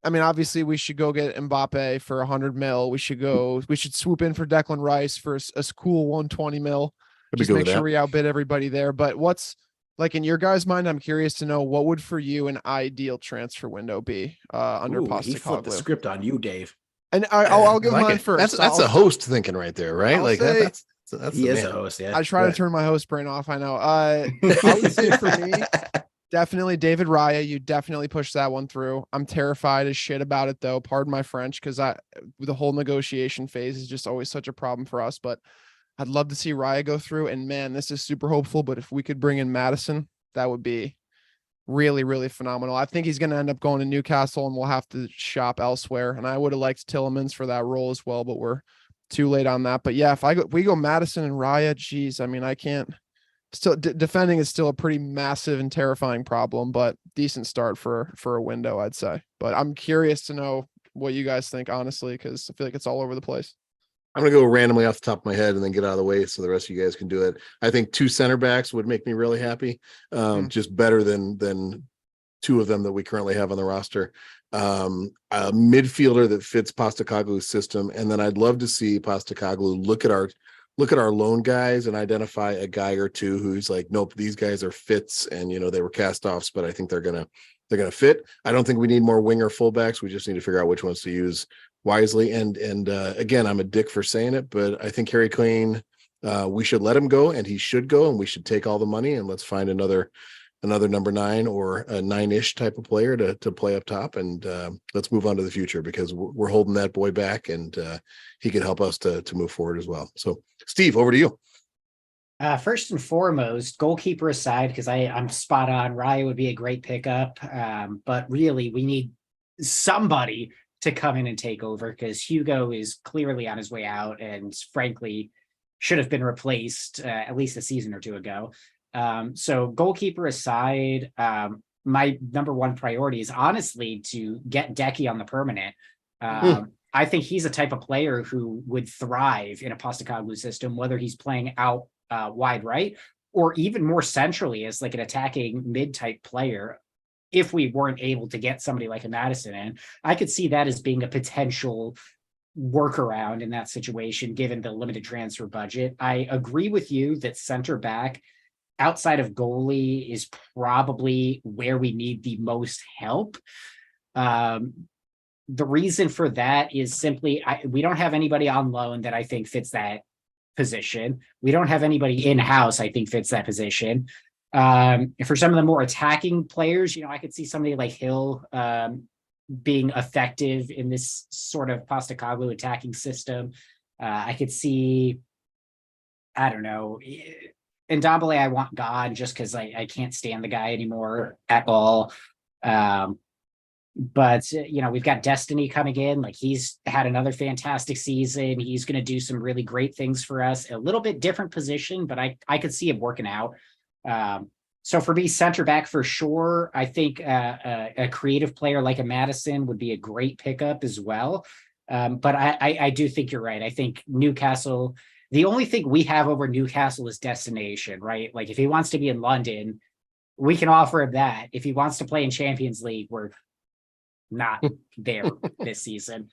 I mean, obviously we should go get Mbappe for 100 mil. We should swoop in for Declan Rice for a cool 120 mil. Just make sure we outbid everybody there. But what's like in your guys' mind? I'm curious to know, what would for you an ideal transfer window be under Postecoglou? He flipped the script on you, Dave. And I'll give mine first. That's a host thinking right there, right? I'll like say, that's he is a host. Yeah, I try to turn my host brain off. I know. I would say for me, definitely David Raya. You definitely push that one through. I'm terrified as shit about it though. Pardon my French, because the whole negotiation phase is just always such a problem for us. But I'd love to see Raya go through. And man, this is super hopeful. But if we could bring in Madison, that would be really, really phenomenal. I think he's going to end up going to Newcastle and we'll have to shop elsewhere. And I would have liked Tillemans for that role as well, but we're too late on that. But yeah, we go Madison and Raya, geez, I mean, I can't still defending is still a pretty massive and terrifying problem, but decent start for a window, I'd say. But I'm curious to know what you guys think, honestly, because I feel like it's all over the place. I'm going to go randomly off the top of my head and then get out of the way so the rest of you guys can do it. I think 2 center backs would make me really happy. Just better than 2 of them that we currently have on the roster. A midfielder that fits Postecoglou's system. And then I'd love to see Postecoglou look at our loan guys and identify a guy or 2 who's like, nope, these guys are fits. And, they were cast offs, but I think they're going to fit. I don't think we need more winger fullbacks. We just need to figure out which ones to use wisely. And again, I'm a dick for saying it, but I think Harry Kane, we should let him go, and he should go, and we should take all the money and let's find another number 9 or a 9-ish type of player to play up top. And let's move on to the future, because we're holding that boy back, and he can help us to move forward as well. So Steve, over to you. First and foremost, goalkeeper aside, because I'm spot on. Raya would be a great pickup. But really we need somebody to come in and take over, because Hugo is clearly on his way out and frankly should have been replaced at least a season or 2 ago. So goalkeeper aside, my number 1 priority is honestly to get Decky on the permanent. I think he's a type of player who would thrive in a Postecoglou system, whether he's playing out wide right or even more centrally as like an attacking mid-type player. If we weren't able to get somebody like a Madison in, I could see that as being a potential workaround in that situation, given the limited transfer budget. I agree with you that center back outside of goalie is probably where we need the most help. The reason for that is simply we don't have anybody on loan that I think fits that position. We don't have anybody in-house I think fits that position. For some of the more attacking players, I could see somebody like Hill being effective in this sort of Postecoglou attacking system. I could see, I don't know, Ndombele, I want God just because I can't stand the guy anymore at all. But we've got Destiny coming in. Like, he's had another fantastic season. He's going to do some really great things for us. A little bit different position, but I could see him working out. So for me, center back for sure. I think a creative player like a Madison would be a great pickup as well. But I do think you're right. I think Newcastle, the only thing we have over Newcastle is destination, right? Like if he wants to be in London, we can offer him that. If he wants to play in Champions League, we're not there this season.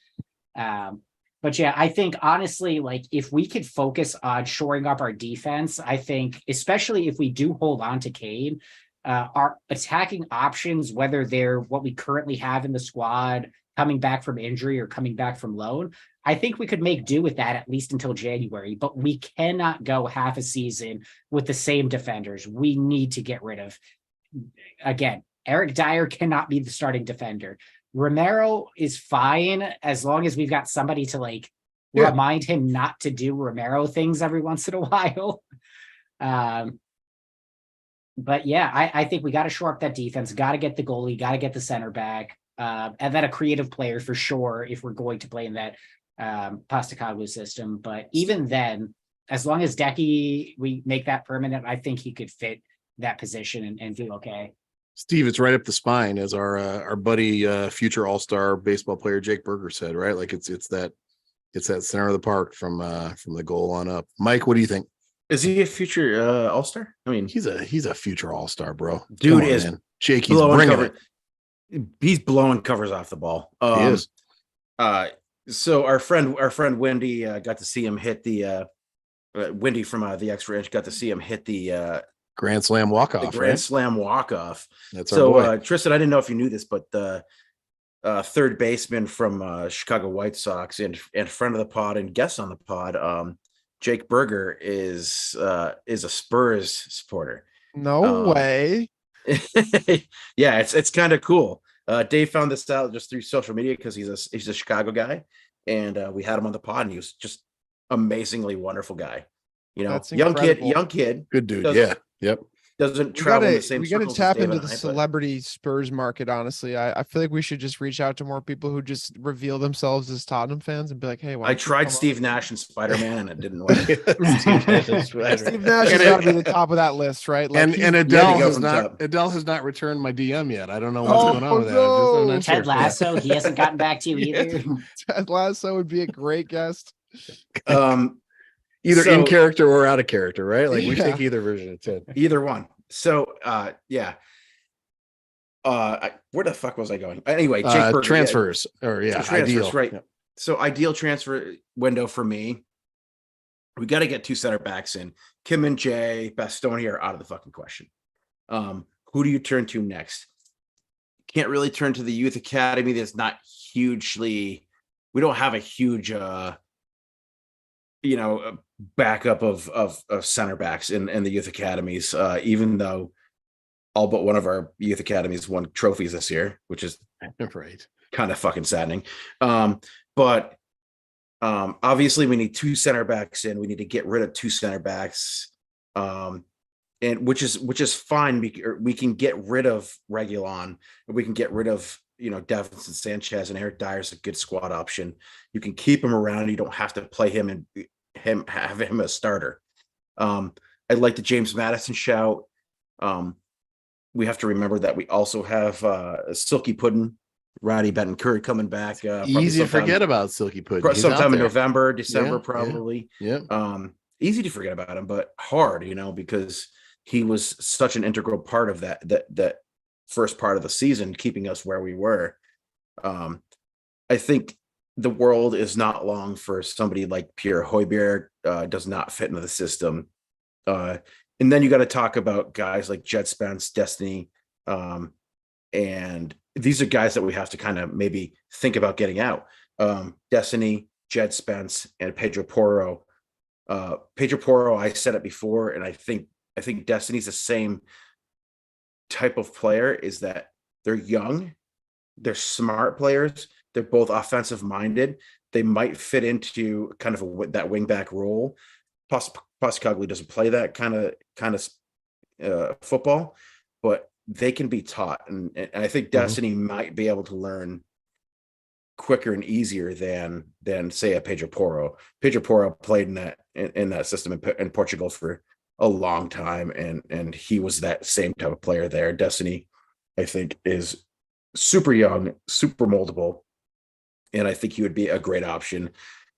But yeah, I think honestly, like if we could focus on shoring up our defense, I think, especially if we do hold on to Kane, our attacking options, whether they're what we currently have in the squad, coming back from injury or coming back from loan, I think we could make do with that at least until January. But we cannot go half a season with the same defenders. We need to get rid of, again, Eric Dyer cannot be the starting defender. Romero is fine as long as we've got somebody to like remind him not to do Romero things every once in a while. But yeah, I think we got to shore up that defense, got to get the goalie, got to get the center back, and then a creative player for sure if we're going to play in that Postacoglu system. But even then, as long as Decky, we make that permanent, I think he could fit that position and do okay. Steve, it's right up the spine, as our buddy future all-star baseball player Jake Berger said, right? Like it's that center of the park from the goal on up. Mike, what do you think? Is he a future all-star? I mean, He's a future all-star, bro. Dude on, is man. Jake, he's blowing bringing cover. it. He's blowing covers off the ball. He is. So our friend Wendy got to see him hit the Wendy from the Extra Inch got to see him hit the Grand Slam walk-off, Grand right? Slam walk-off. That's our So boy. Tristan, I didn't know if you knew this, but the third baseman from Chicago White Sox and friend of the pod and guest on the pod, Jake Berger is a Spurs supporter. No way. Yeah, it's kind of cool. Dave found this out just through social media because he's a Chicago guy, and we had him on the pod, and he was just amazingly wonderful guy. You know, That's young incredible. kid, Good dude. does- Yeah. Yep. doesn't We travel in gotta, the same. we gotta circles as tap Dave into and the I, but- celebrity Spurs market. Honestly, I feel like we should just reach out to more people who just reveal themselves as Tottenham fans and be like, "Hey, why I don't you tried come Steve on?" Nash and Spider-Man, and it didn't work. Steve Nash has And got to be the top of that list, right? Like, And he's- Adele go has from not top. Adele has not returned my DM yet. I don't know what's Oh, going on with that. no. I'm not Ted sure. Lasso, he hasn't gotten back to you Yeah. either. Ted Lasso would be a great guest. Either in So- character or out of character, right? Like we Yeah. take either version of Ted. Either one. So yeah. Where the fuck was I going? Anyway, Jake Berger, yeah. Transfers or So transfers, ideal. right? Yeah. So ideal transfer window for me. We got to get two center backs in. Kim and Jay Bastoni are out of the fucking question. Who do you turn to next? Can't really turn to the youth academy. That's not hugely. We don't have a huge, backup of center backs in the youth academies. Even though all but one of our youth academies won trophies this year, which is Right. kind of fucking saddening. But obviously we need two center backs in. We need to get rid of two center backs. And which is fine. We can get rid of Reguilon, and we can get rid of Davinson Sanchez, and Eric Dyer's a good squad option. You can keep him around. You don't have to play him and have him a starter. I like the James Madison shout. We have to remember that we also have Silky Puddin, Roddy Betancourt coming back. Easy to forget about Silky Puddin. He's out sometime in there. November, December, Yeah, probably. Yeah. Easy to forget about him, but hard, because he was such an integral part of that first part of the season, keeping us where we were. I think the world is not long for somebody like Pierre Højbjerg, does not fit into the system. And then you got to talk about guys like Jed Spence, Destiny, and these are guys that we have to kind of maybe think about getting out. Destiny, Jed Spence, and Pedro Porro. Pedro Porro, I said it before, and I think Destiny's the same type of player, is that they're young, they're smart players, they're both offensive minded. They might fit into kind of that wing back role. Postacoglu doesn't play that kind of football, but they can be taught, and I think Destiny might be able to learn quicker and easier than say a Pedro Porro. Pedro Porro played in that system in Portugal for a long time, and he was that same type of player there. Destiny, I think, is super young, super moldable, and I think he would be a great option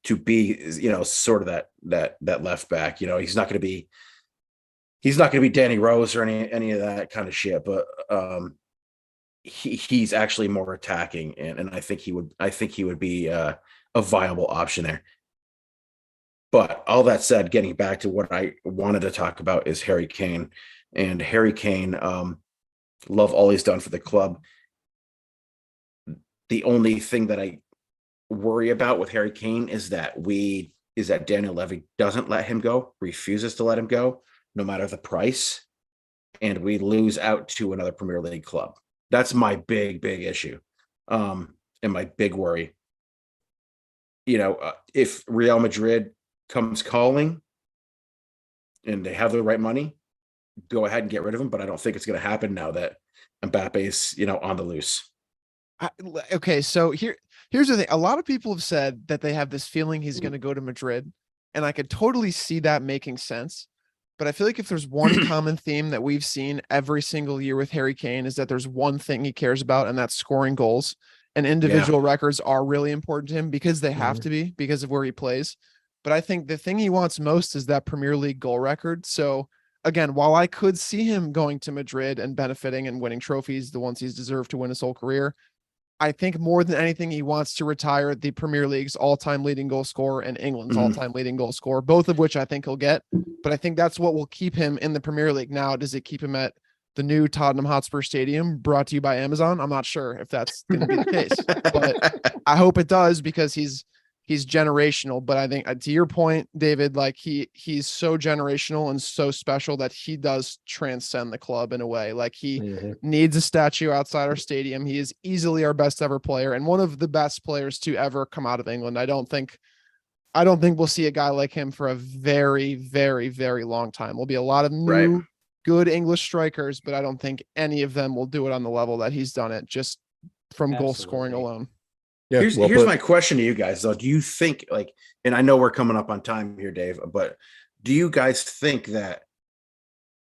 to be, sort of that left back. He's not going to be Danny Rose or any of that kind of shit, but he's actually more attacking, and I think he would be a viable option there. But all that said, getting back to what I wanted to talk about is Harry Kane. And Harry Kane, love all he's done for the club. The only thing that I worry about with Harry Kane is that Daniel Levy doesn't let him go, refuses to let him go, no matter the price, and we lose out to another Premier League club. That's my big issue, and my big worry. If Real Madrid comes calling and they have the right money, go ahead and get rid of him. But I don't think it's going to happen now that Mbappe's, on the loose. Okay, so here's the thing. A lot of people have said that they have this feeling he's going to go to Madrid, and I could totally see that making sense. But I feel like if there's one common theme that we've seen every single year with Harry Kane is that there's one thing he cares about, and that's scoring goals. And individual records are really important to him because they have to be, because of where he plays. But I think the thing he wants most is that Premier League goal record. So again, while I could see him going to Madrid and benefiting and winning trophies, the ones he's deserved to win his whole career, I think more than anything, he wants to retire the Premier League's all-time leading goal scorer and England's all-time leading goal scorer, both of which I think he'll get. But I think that's what will keep him in the Premier League. Now, does it keep him at the new Tottenham Hotspur Stadium brought to you by Amazon? I'm not sure if that's going to be the case, but I hope it does, because he's generational. But I think, to your point, David, like he's so generational and so special that he does transcend the club in a way. Like he needs a statue outside our stadium. He is easily our best ever player and one of the best players to ever come out of England. I don't think we'll see a guy like him for a very, very, very long time. There'll be a lot of new good English strikers, but I don't think any of them will do it on the level that he's done it just from goal scoring alone. Yeah, here's my question to you guys, though. Do you think, and I know we're coming up on time here, Dave, but do you guys think that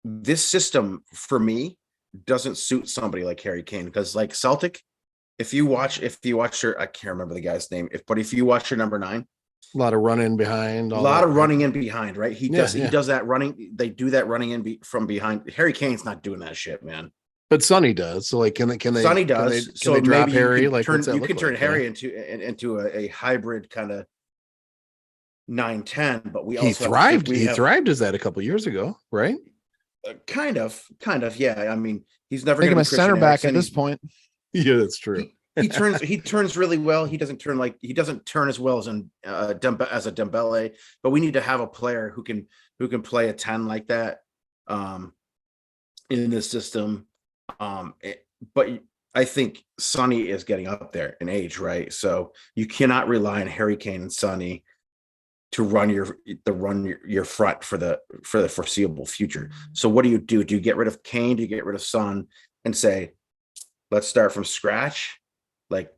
this system, for me, doesn't suit somebody like Harry Kane? Because like Celtic, if you watch her, I can't remember the guy's name, but if you watch your number 9, a lot of running behind, running in behind, right? He does that running. They do that running in from behind. Harry Kane's not doing that shit, man. But Sonny does. So like, can they? Sonny does. Can they drop Harry? You can turn Harry into a hybrid kind of 9-10. But we also thrived. He thrived as that a couple of years ago, right? Kind of. Yeah. I mean, he's never going to be a center back at this point. Yeah, that's true. He turns really well. He doesn't turn as well as a Dembele. But we need to have a player who can play a 10 like that in this system. But I think Sonny is getting up there in age, right? So you cannot rely on Harry Kane and Sonny to run your front for the foreseeable future. So what do you do? Do you get rid of Kane? Do you get rid of Son and say, let's start from scratch? Like,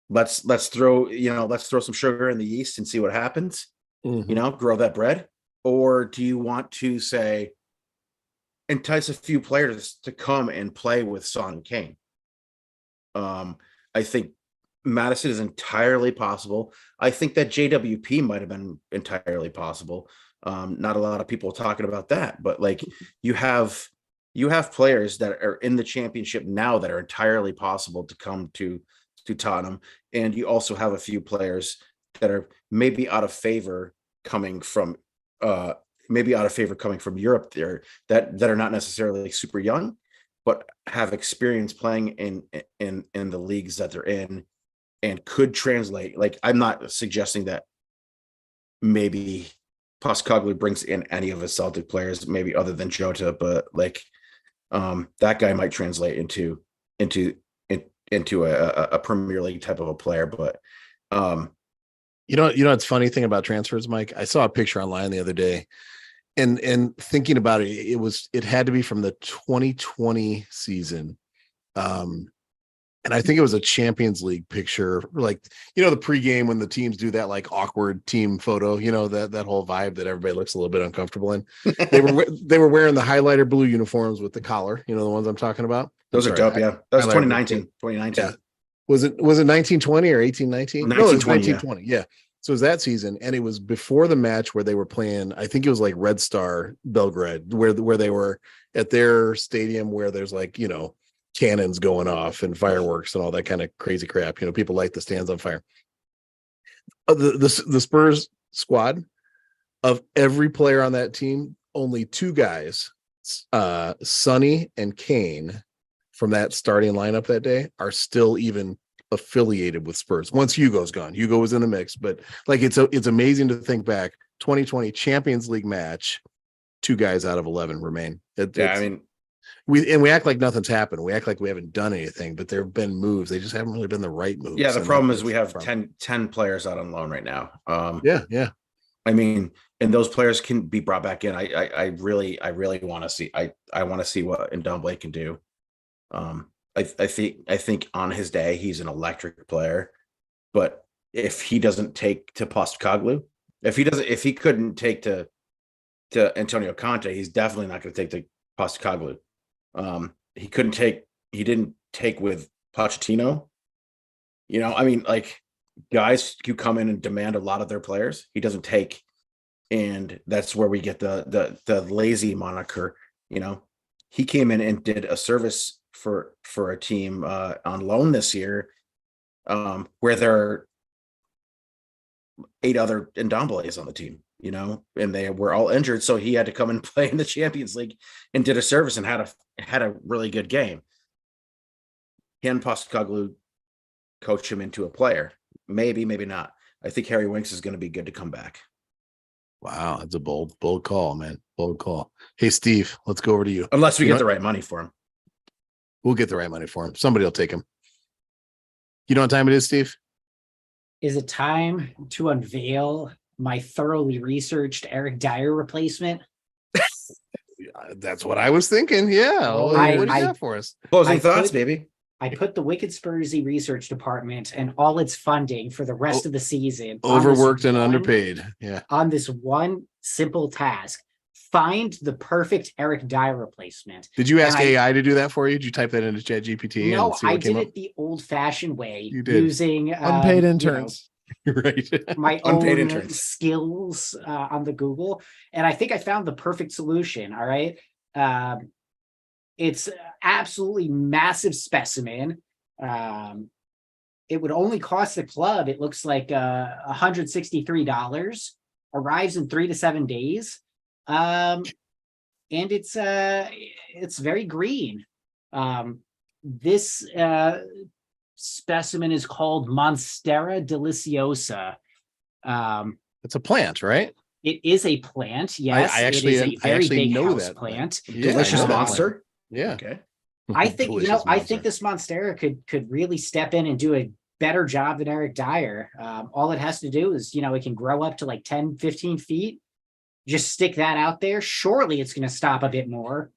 let's throw some sugar in the yeast and see what happens. Grow that bread. Or do you want to say, entice a few players to come and play with Son and Kane? I think Madison is entirely possible. I think that JWP might have been entirely possible. Not a lot of people talking about that, but like you have players that are in the championship now that are entirely possible to come to Tottenham. And you also have a few players that are maybe out of favor coming from Europe there that are not necessarily super young, but have experience playing in the leagues that they're in and could translate. Like, I'm not suggesting that maybe Postecoglou brings in any of his Celtic players, maybe other than Jota, but like that guy might translate into a Premier League type of a player. But it's funny thing about transfers, Mike. I saw a picture online the other day, and thinking about it, it had to be from the 2020 season. And I think it was a Champions League picture, like, the pregame when the teams do that like awkward team photo, that whole vibe that everybody looks a little bit uncomfortable in. They were wearing the highlighter blue uniforms with the collar, the ones I'm talking about. Those are dope. Yeah. That was Highlighter 2019. Yeah. Was it 1920 or 1819? No, it was 1920. Yeah. So it was that season, and it was before the match where they were playing. I think it was like Red Star Belgrade, where they were at their stadium, where there's like cannons going off and fireworks and all that kind of crazy crap. People light the stands on fire. The Spurs squad, of every player on that team, only two guys, Sonny and Kane, from that starting lineup that day are still even affiliated with Spurs. Once Hugo's gone, Hugo was in the mix, but like it's amazing to think back. 2020 Champions League match, 2 guys out of 11 remain. I mean, we act like nothing's happened. We act like we haven't done anything, but there have been moves. They just haven't really been the right moves. Yeah, the problem is we have 10 players out on loan right now. Yeah. I mean, and those players can be brought back in. I really want to see. I want to see what Ndombele can do. I think on his day he's an electric player, but if he doesn't take to Postecoglou, if he couldn't take to Antonio Conte, he's definitely not going to take to Postecoglou. He didn't take with Pochettino. I mean, like, guys who come in and demand a lot of their players, he doesn't take, and that's where we get the lazy moniker. He came in and did a service for a team on loan this year, where there are 8 other Ndombeles on the team, and they were all injured, so he had to come and play in the Champions League and did a service and had a really good game. He and Postecoglou coach him into a player. Maybe not. I think Harry Winks is going to be good to come back. Wow, that's a bold call, man. Bold call. Hey, Steve, let's go over to you. Unless we get the right money for him. We'll get the right money for him. Somebody will take him. You know what time it is, Steve? Is it time to unveil my thoroughly researched Eric Dyer replacement? That's what I was thinking. Yeah. What do you got for us? Closing thoughts, baby. I put the Wicked Spursy research department and all its funding for the rest of the season overworked and underpaid. Yeah. On this one simple task. Find the perfect Eric Dyer replacement. Did you ask AI to do that for you? Did you type that into ChatGPT? No, I did it the old-fashioned way, using unpaid interns. Right. My own skills on the Google, and I think I found the perfect solution. All right, it's absolutely massive specimen. It would only cost the club, it looks like, $163. Arrives in 3 to 7 days. And it's very green. This specimen is called Monstera deliciosa. It's a plant, right? It is a plant. Yes, I actually, it is a very big know house that plant. Yeah, delicious monster. Yeah. Okay. I think I think this Monstera could really step in and do a better job than Eric Dyer. All it has to do is, it can grow up to like 10, 15 feet. Just stick that out there. Surely it's going to stop a bit more.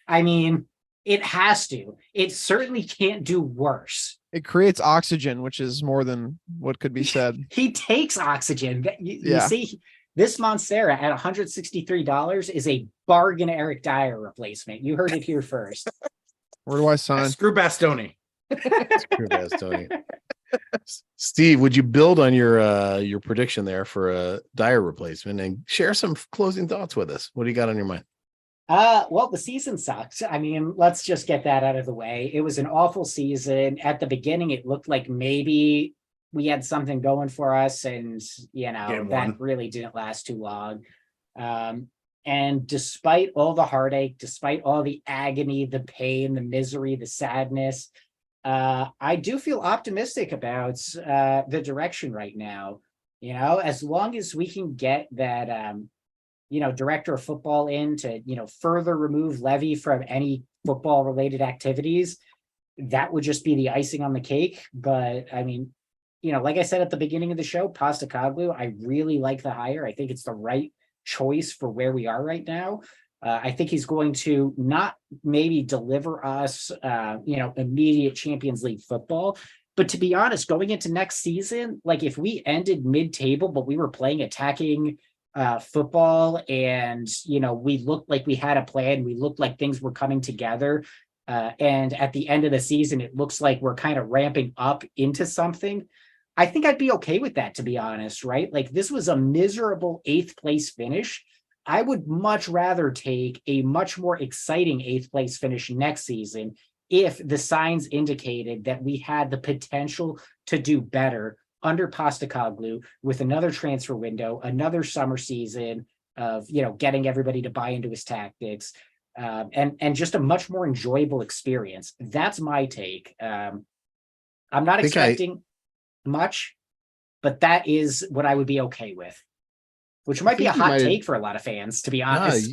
I mean, it has to. It certainly can't do worse. It creates oxygen, which is more than what could be said. He takes oxygen. You see, this Monstera at $163 is a bargain Eric Dyer replacement. You heard it here first. Where do I sign? Screw Bastoni. Screw Bastoni. Steve, would you build on your prediction there for a Dyer replacement and share some closing thoughts with us? What do you got on your mind? Well, the season sucked. I mean, let's just get that out of the way. It was an awful season. At the beginning, it looked like maybe we had something going for us, and that really didn't last too long. And despite all the heartache, despite all the agony, the pain, the misery, the sadness, I do feel optimistic about the direction right now. As long as we can get that, director of football in to, further remove Levy from any football related activities, that would just be the icing on the cake. But I mean, like I said at the beginning of the show, Postecoglou, I really like the hire. I think it's the right choice for where we are right now. I think he's going to not maybe deliver us, immediate Champions League football. But to be honest, going into next season, like if we ended mid-table, but we were playing attacking football, and we looked like we had a plan, we looked like things were coming together, and at the end of the season, it looks like we're kind of ramping up into something. I think I'd be okay with that, to be honest, right? Like this was a miserable 8th place finish. I would much rather take a much more exciting 8th place finish next season if the signs indicated that we had the potential to do better under Postecoglou with another transfer window, another summer season of getting everybody to buy into his tactics, and just a much more enjoyable experience. That's my take. I'm not expecting much, but that is what I would be okay with. Which might be a hot take for a lot of fans, to be honest.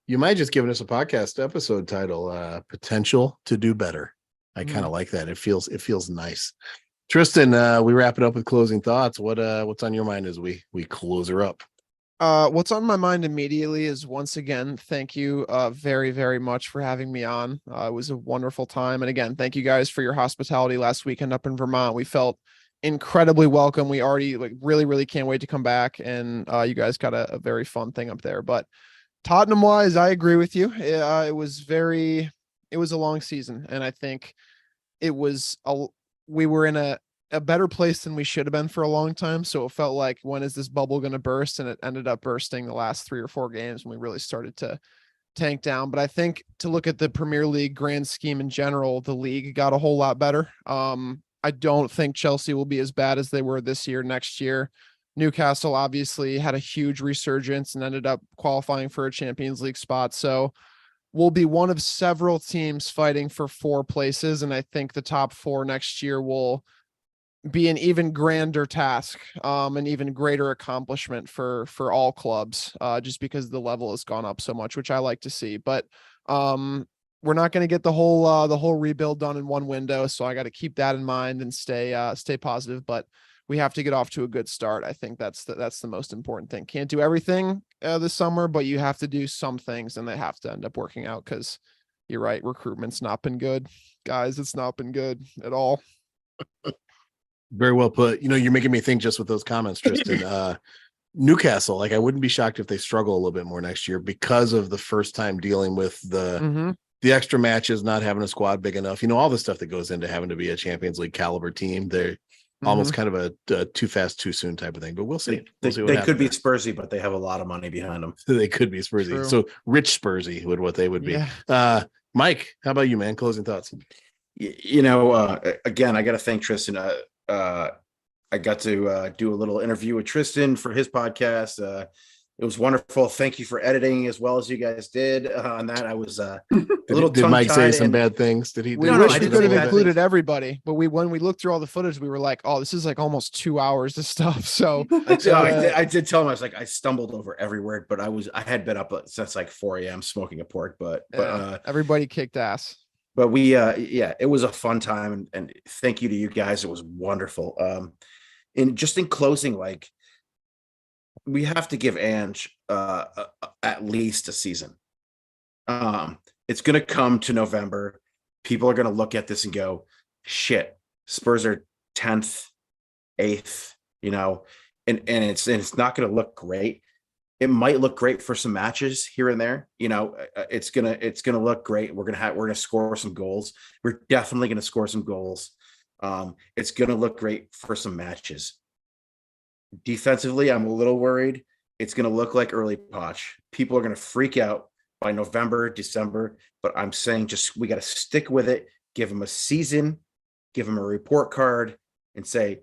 You might just given us a podcast episode title, potential to do better. I kind of like that. It feels nice. Tristan, we wrap it up with closing thoughts. What's on your mind as we close her up? What's on my mind immediately is, once again, thank you very, very much for having me on. It was a wonderful time. And again, thank you guys for your hospitality last weekend up in Vermont. We felt incredibly welcome. We already really, really can't wait to come back. And you guys got a very fun thing up there. But Tottenham wise, I agree with you. It was a long season. And I think we were in a better place than we should have been for a long time. So it felt like, when is this bubble going to burst? And it ended up bursting the last 3 or 4 games when we really started to tank down. But I think, to look at the Premier League grand scheme in general, the league got a whole lot better. I don't think Chelsea will be as bad as they were this year, next year. Newcastle obviously had a huge resurgence and ended up qualifying for a Champions League spot. So we'll be one of several teams fighting for 4 places. And I think the top 4 next year will be an even grander task, an even greater accomplishment for all clubs, just because the level has gone up so much, which I like to see. But we're not going to get the whole rebuild done in one window. So I got to keep that in mind and stay positive, but we have to get off to a good start. I think that's the most important thing. Can't do everything this summer, but you have to do some things, and they have to end up working out, because you're right. Recruitment's not been good, guys. It's not been good at all. Very well put. You're making me think just with those comments, Tristan. Newcastle, I wouldn't be shocked if they struggle a little bit more next year, because of the first time dealing with the extra matches, not having a squad big enough, all the stuff that goes into having to be a Champions League caliber team. They're almost kind of a too fast, too soon type of thing, but we'll see. They could be Spursy, but they have a lot of money behind them. They could be Spursy. True. So rich Spursy what they would be. Yeah. Mike, how about you, man? Closing thoughts. Again, I got to thank Tristan. I got to do a little interview with Tristan for his podcast. It was wonderful. Thank you for editing as well as you guys did on that. I was a little did Mike say some bad things? Did he? We wish we could have included everybody, but when we looked through all the footage, we were like, "Oh, this is like almost 2 hours of stuff." So I did tell him, I was like, I stumbled over every word, but I had been up since like 4 a.m. smoking a pork, but everybody kicked ass. But we it was a fun time, and thank you to you guys. It was wonderful. And just in closing, we have to give Ange at least a season. It's going to come to November. People are going to look at this and go, shit, Spurs are 10th, 8th, and it's not going to look great. It might look great for some matches here and there. It's gonna look great. We're gonna score some goals. We're definitely gonna score some goals. It's gonna look great for some matches. Defensively, I'm a little worried. It's gonna look like early Poch. People are gonna freak out by November, December. But I'm saying, we got to stick with it. Give them a season. Give them a report card, and say,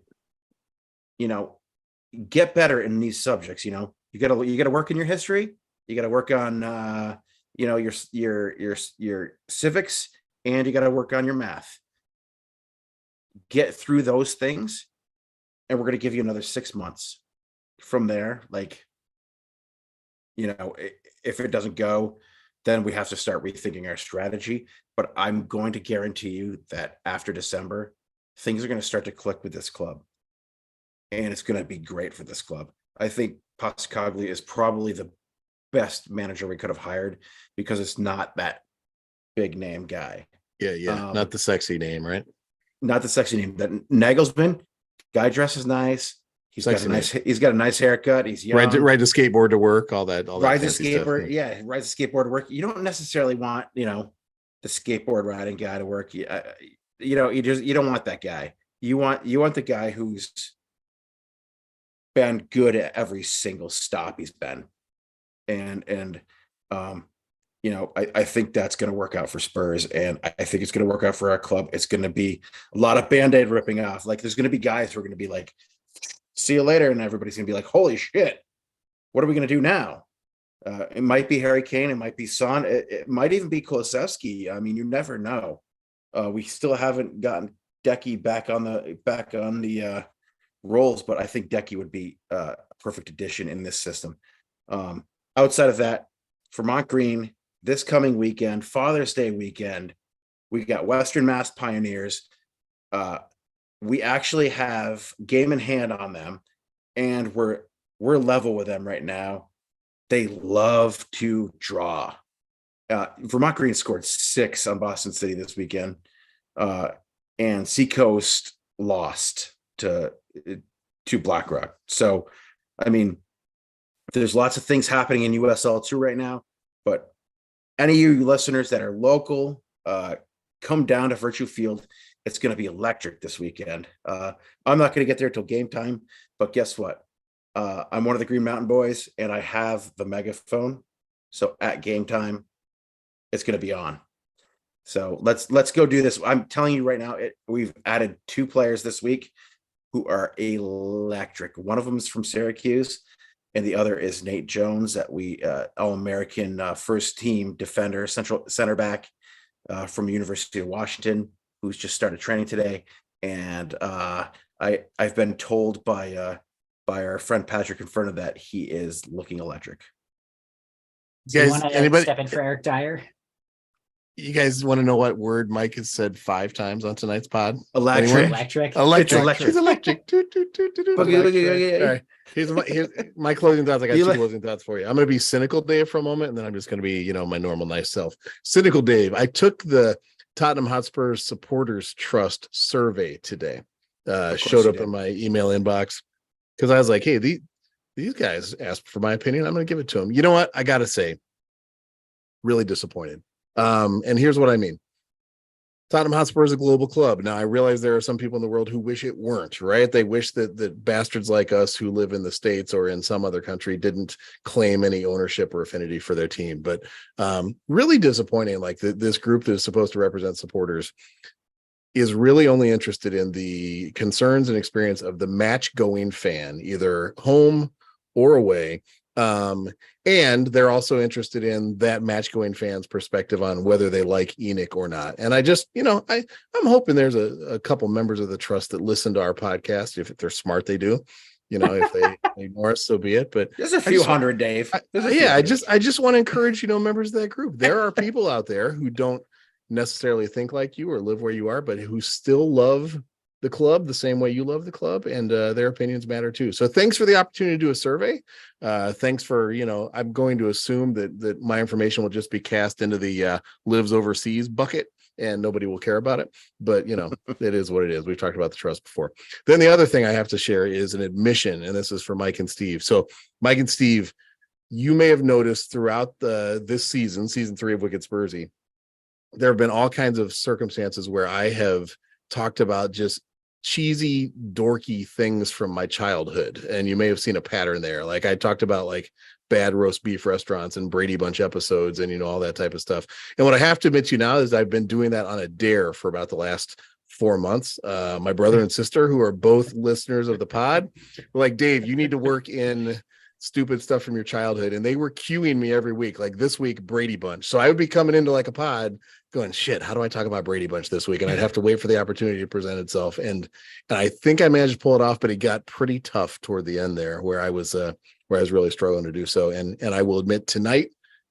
get better in these subjects. You gotta work in your history. You gotta work on your civics, and you gotta work on your math. Get through those things, and we're gonna give you another 6 months. From there, if it doesn't go, then we have to start rethinking our strategy. But I'm going to guarantee you that after December, things are going to start to click with this club, and it's going to be great for this club. I think Postecoglou is probably the best manager we could have hired because it's not that big name guy. Yeah. Not the sexy name, right? Not the sexy name. That Nagelsmann guy dresses nice. He's got a nice haircut. He's young. Ride the skateboard to work, all that Rides a fancy stuff. skateboard. Yeah, rides a skateboard to work. You don't necessarily want, the skateboard riding guy to work. You don't want that guy. You want the guy who's been good at every single stop he's been. I think that's going to work out for Spurs, and I think it's going to work out for our club. It's going to be a lot of Band-Aid ripping off. Like, there's going to be guys who are going to be like, see you later. And everybody's going to be like, holy shit, what are we going to do now? It might be Harry Kane. It might be Son. It might even be Kulusevski. I mean, you never know. We still haven't gotten Decky back on the roles, but I think Decky would be a perfect addition in this system. Outside of that, Vermont Green, this coming weekend, Father's Day weekend, we got Western Mass Pioneers. We actually have game in hand on them, and we're level with them right now. They love to draw. Vermont Green scored 6 on Boston City this weekend, and Seacoast lost to BlackRock. So, I mean, there's lots of things happening in USL2 right now, but any of you listeners that are local, come down to Virtue Field. It's going to be electric this weekend. I'm not going to get there till game time, but guess what? I'm one of the Green Mountain boys, and I have the megaphone. So at game time, it's going to be on. So let's go do this. I'm telling you right now, we've added 2 players this week who are electric. One of them is from Syracuse, and the other is Nate Jones, that All-American first team defender, center back from University of Washington, who's just started training today. And I've been told by our friend Patrick Inferno that he is looking electric. Do you want to step in for Eric Dyer? You guys want to know what word Mike has said 5 times on tonight's pod? Electric. Electric. He's electric. All right. Here's my closing thoughts. I got 2 closing thoughts for you. I'm going to be cynical Dave for a moment, and then I'm just going to be, my normal nice self. Cynical Dave. I took the Tottenham Hotspur Supporters Trust survey today. Showed up in my email inbox because I was like, hey, these guys asked for my opinion. I'm going to give it to them. You know what? I got to say, really disappointed. And here's what I mean. Tottenham Hotspur is a global club. Now, I realize there are some people in the world who wish it weren't, right? They wish that bastards like us who live in the States or in some other country didn't claim any ownership or affinity for their team. But really disappointing, like this group that is supposed to represent supporters is really only interested in the concerns and experience of the match-going fan, either home or away. And they're also interested in that match-going fan's perspective on whether they like Enoch or not. And I just, I'm hoping there's a couple members of the trust that listen to our podcast. If they're smart, they do. If they ignore us, so be it. But there's a few hundred, Dave. I just want to encourage, members of that group. There are people out there who don't necessarily think like you or live where you are, but who still love the club the same way you love the club, and their opinions matter too. So thanks for the opportunity to do a survey. Thanks for, I'm going to assume that my information will just be cast into the lives overseas bucket and nobody will care about it. But, it is what it is. We've talked about the trust before. Then the other thing I have to share is an admission, and this is for Mike and Steve. So Mike and Steve, you may have noticed throughout this season 3 of Wicked Spursy, there have been all kinds of circumstances where I have talked about just cheesy, dorky things from my childhood. And you may have seen a pattern there. Like I talked about like bad roast beef restaurants and Brady Bunch episodes and, all that type of stuff. And what I have to admit to you now is I've been doing that on a dare for about the last 4 months. My brother and sister, who are both listeners of the pod, were like, Dave, you need to work in stupid stuff from your childhood. And they were cueing me every week, like this week, Brady Bunch. So I would be coming into like a pod going, shit, how do I talk about Brady Bunch this week? And I'd have to wait for the opportunity to present itself. And I think I managed to pull it off, but it got pretty tough toward the end there where I was really struggling to do so. And I will admit tonight,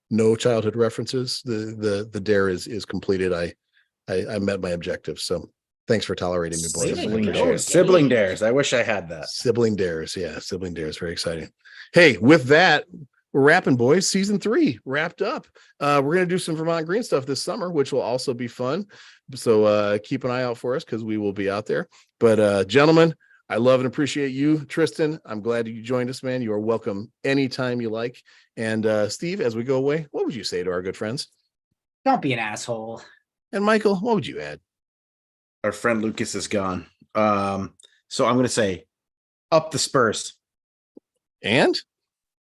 no childhood references. The dare is completed. I met my objective. So thanks for tolerating me, boys. Sibling dares. I wish I had that. Sibling dares. Yeah. Sibling dares. Very exciting. Hey, with that, we're wrapping, boys. Season 3 wrapped up. We're going to do some Vermont Green stuff this summer, which will also be fun. So keep an eye out for us because we will be out there. But gentlemen, I love and appreciate you, Tristan. I'm glad you joined us, man. You are welcome anytime you like. And Steve, as we go away, what would you say to our good friends? Don't be an asshole. And Michael, what would you add? Our friend Lucas is gone. So I'm going to say up the Spurs. And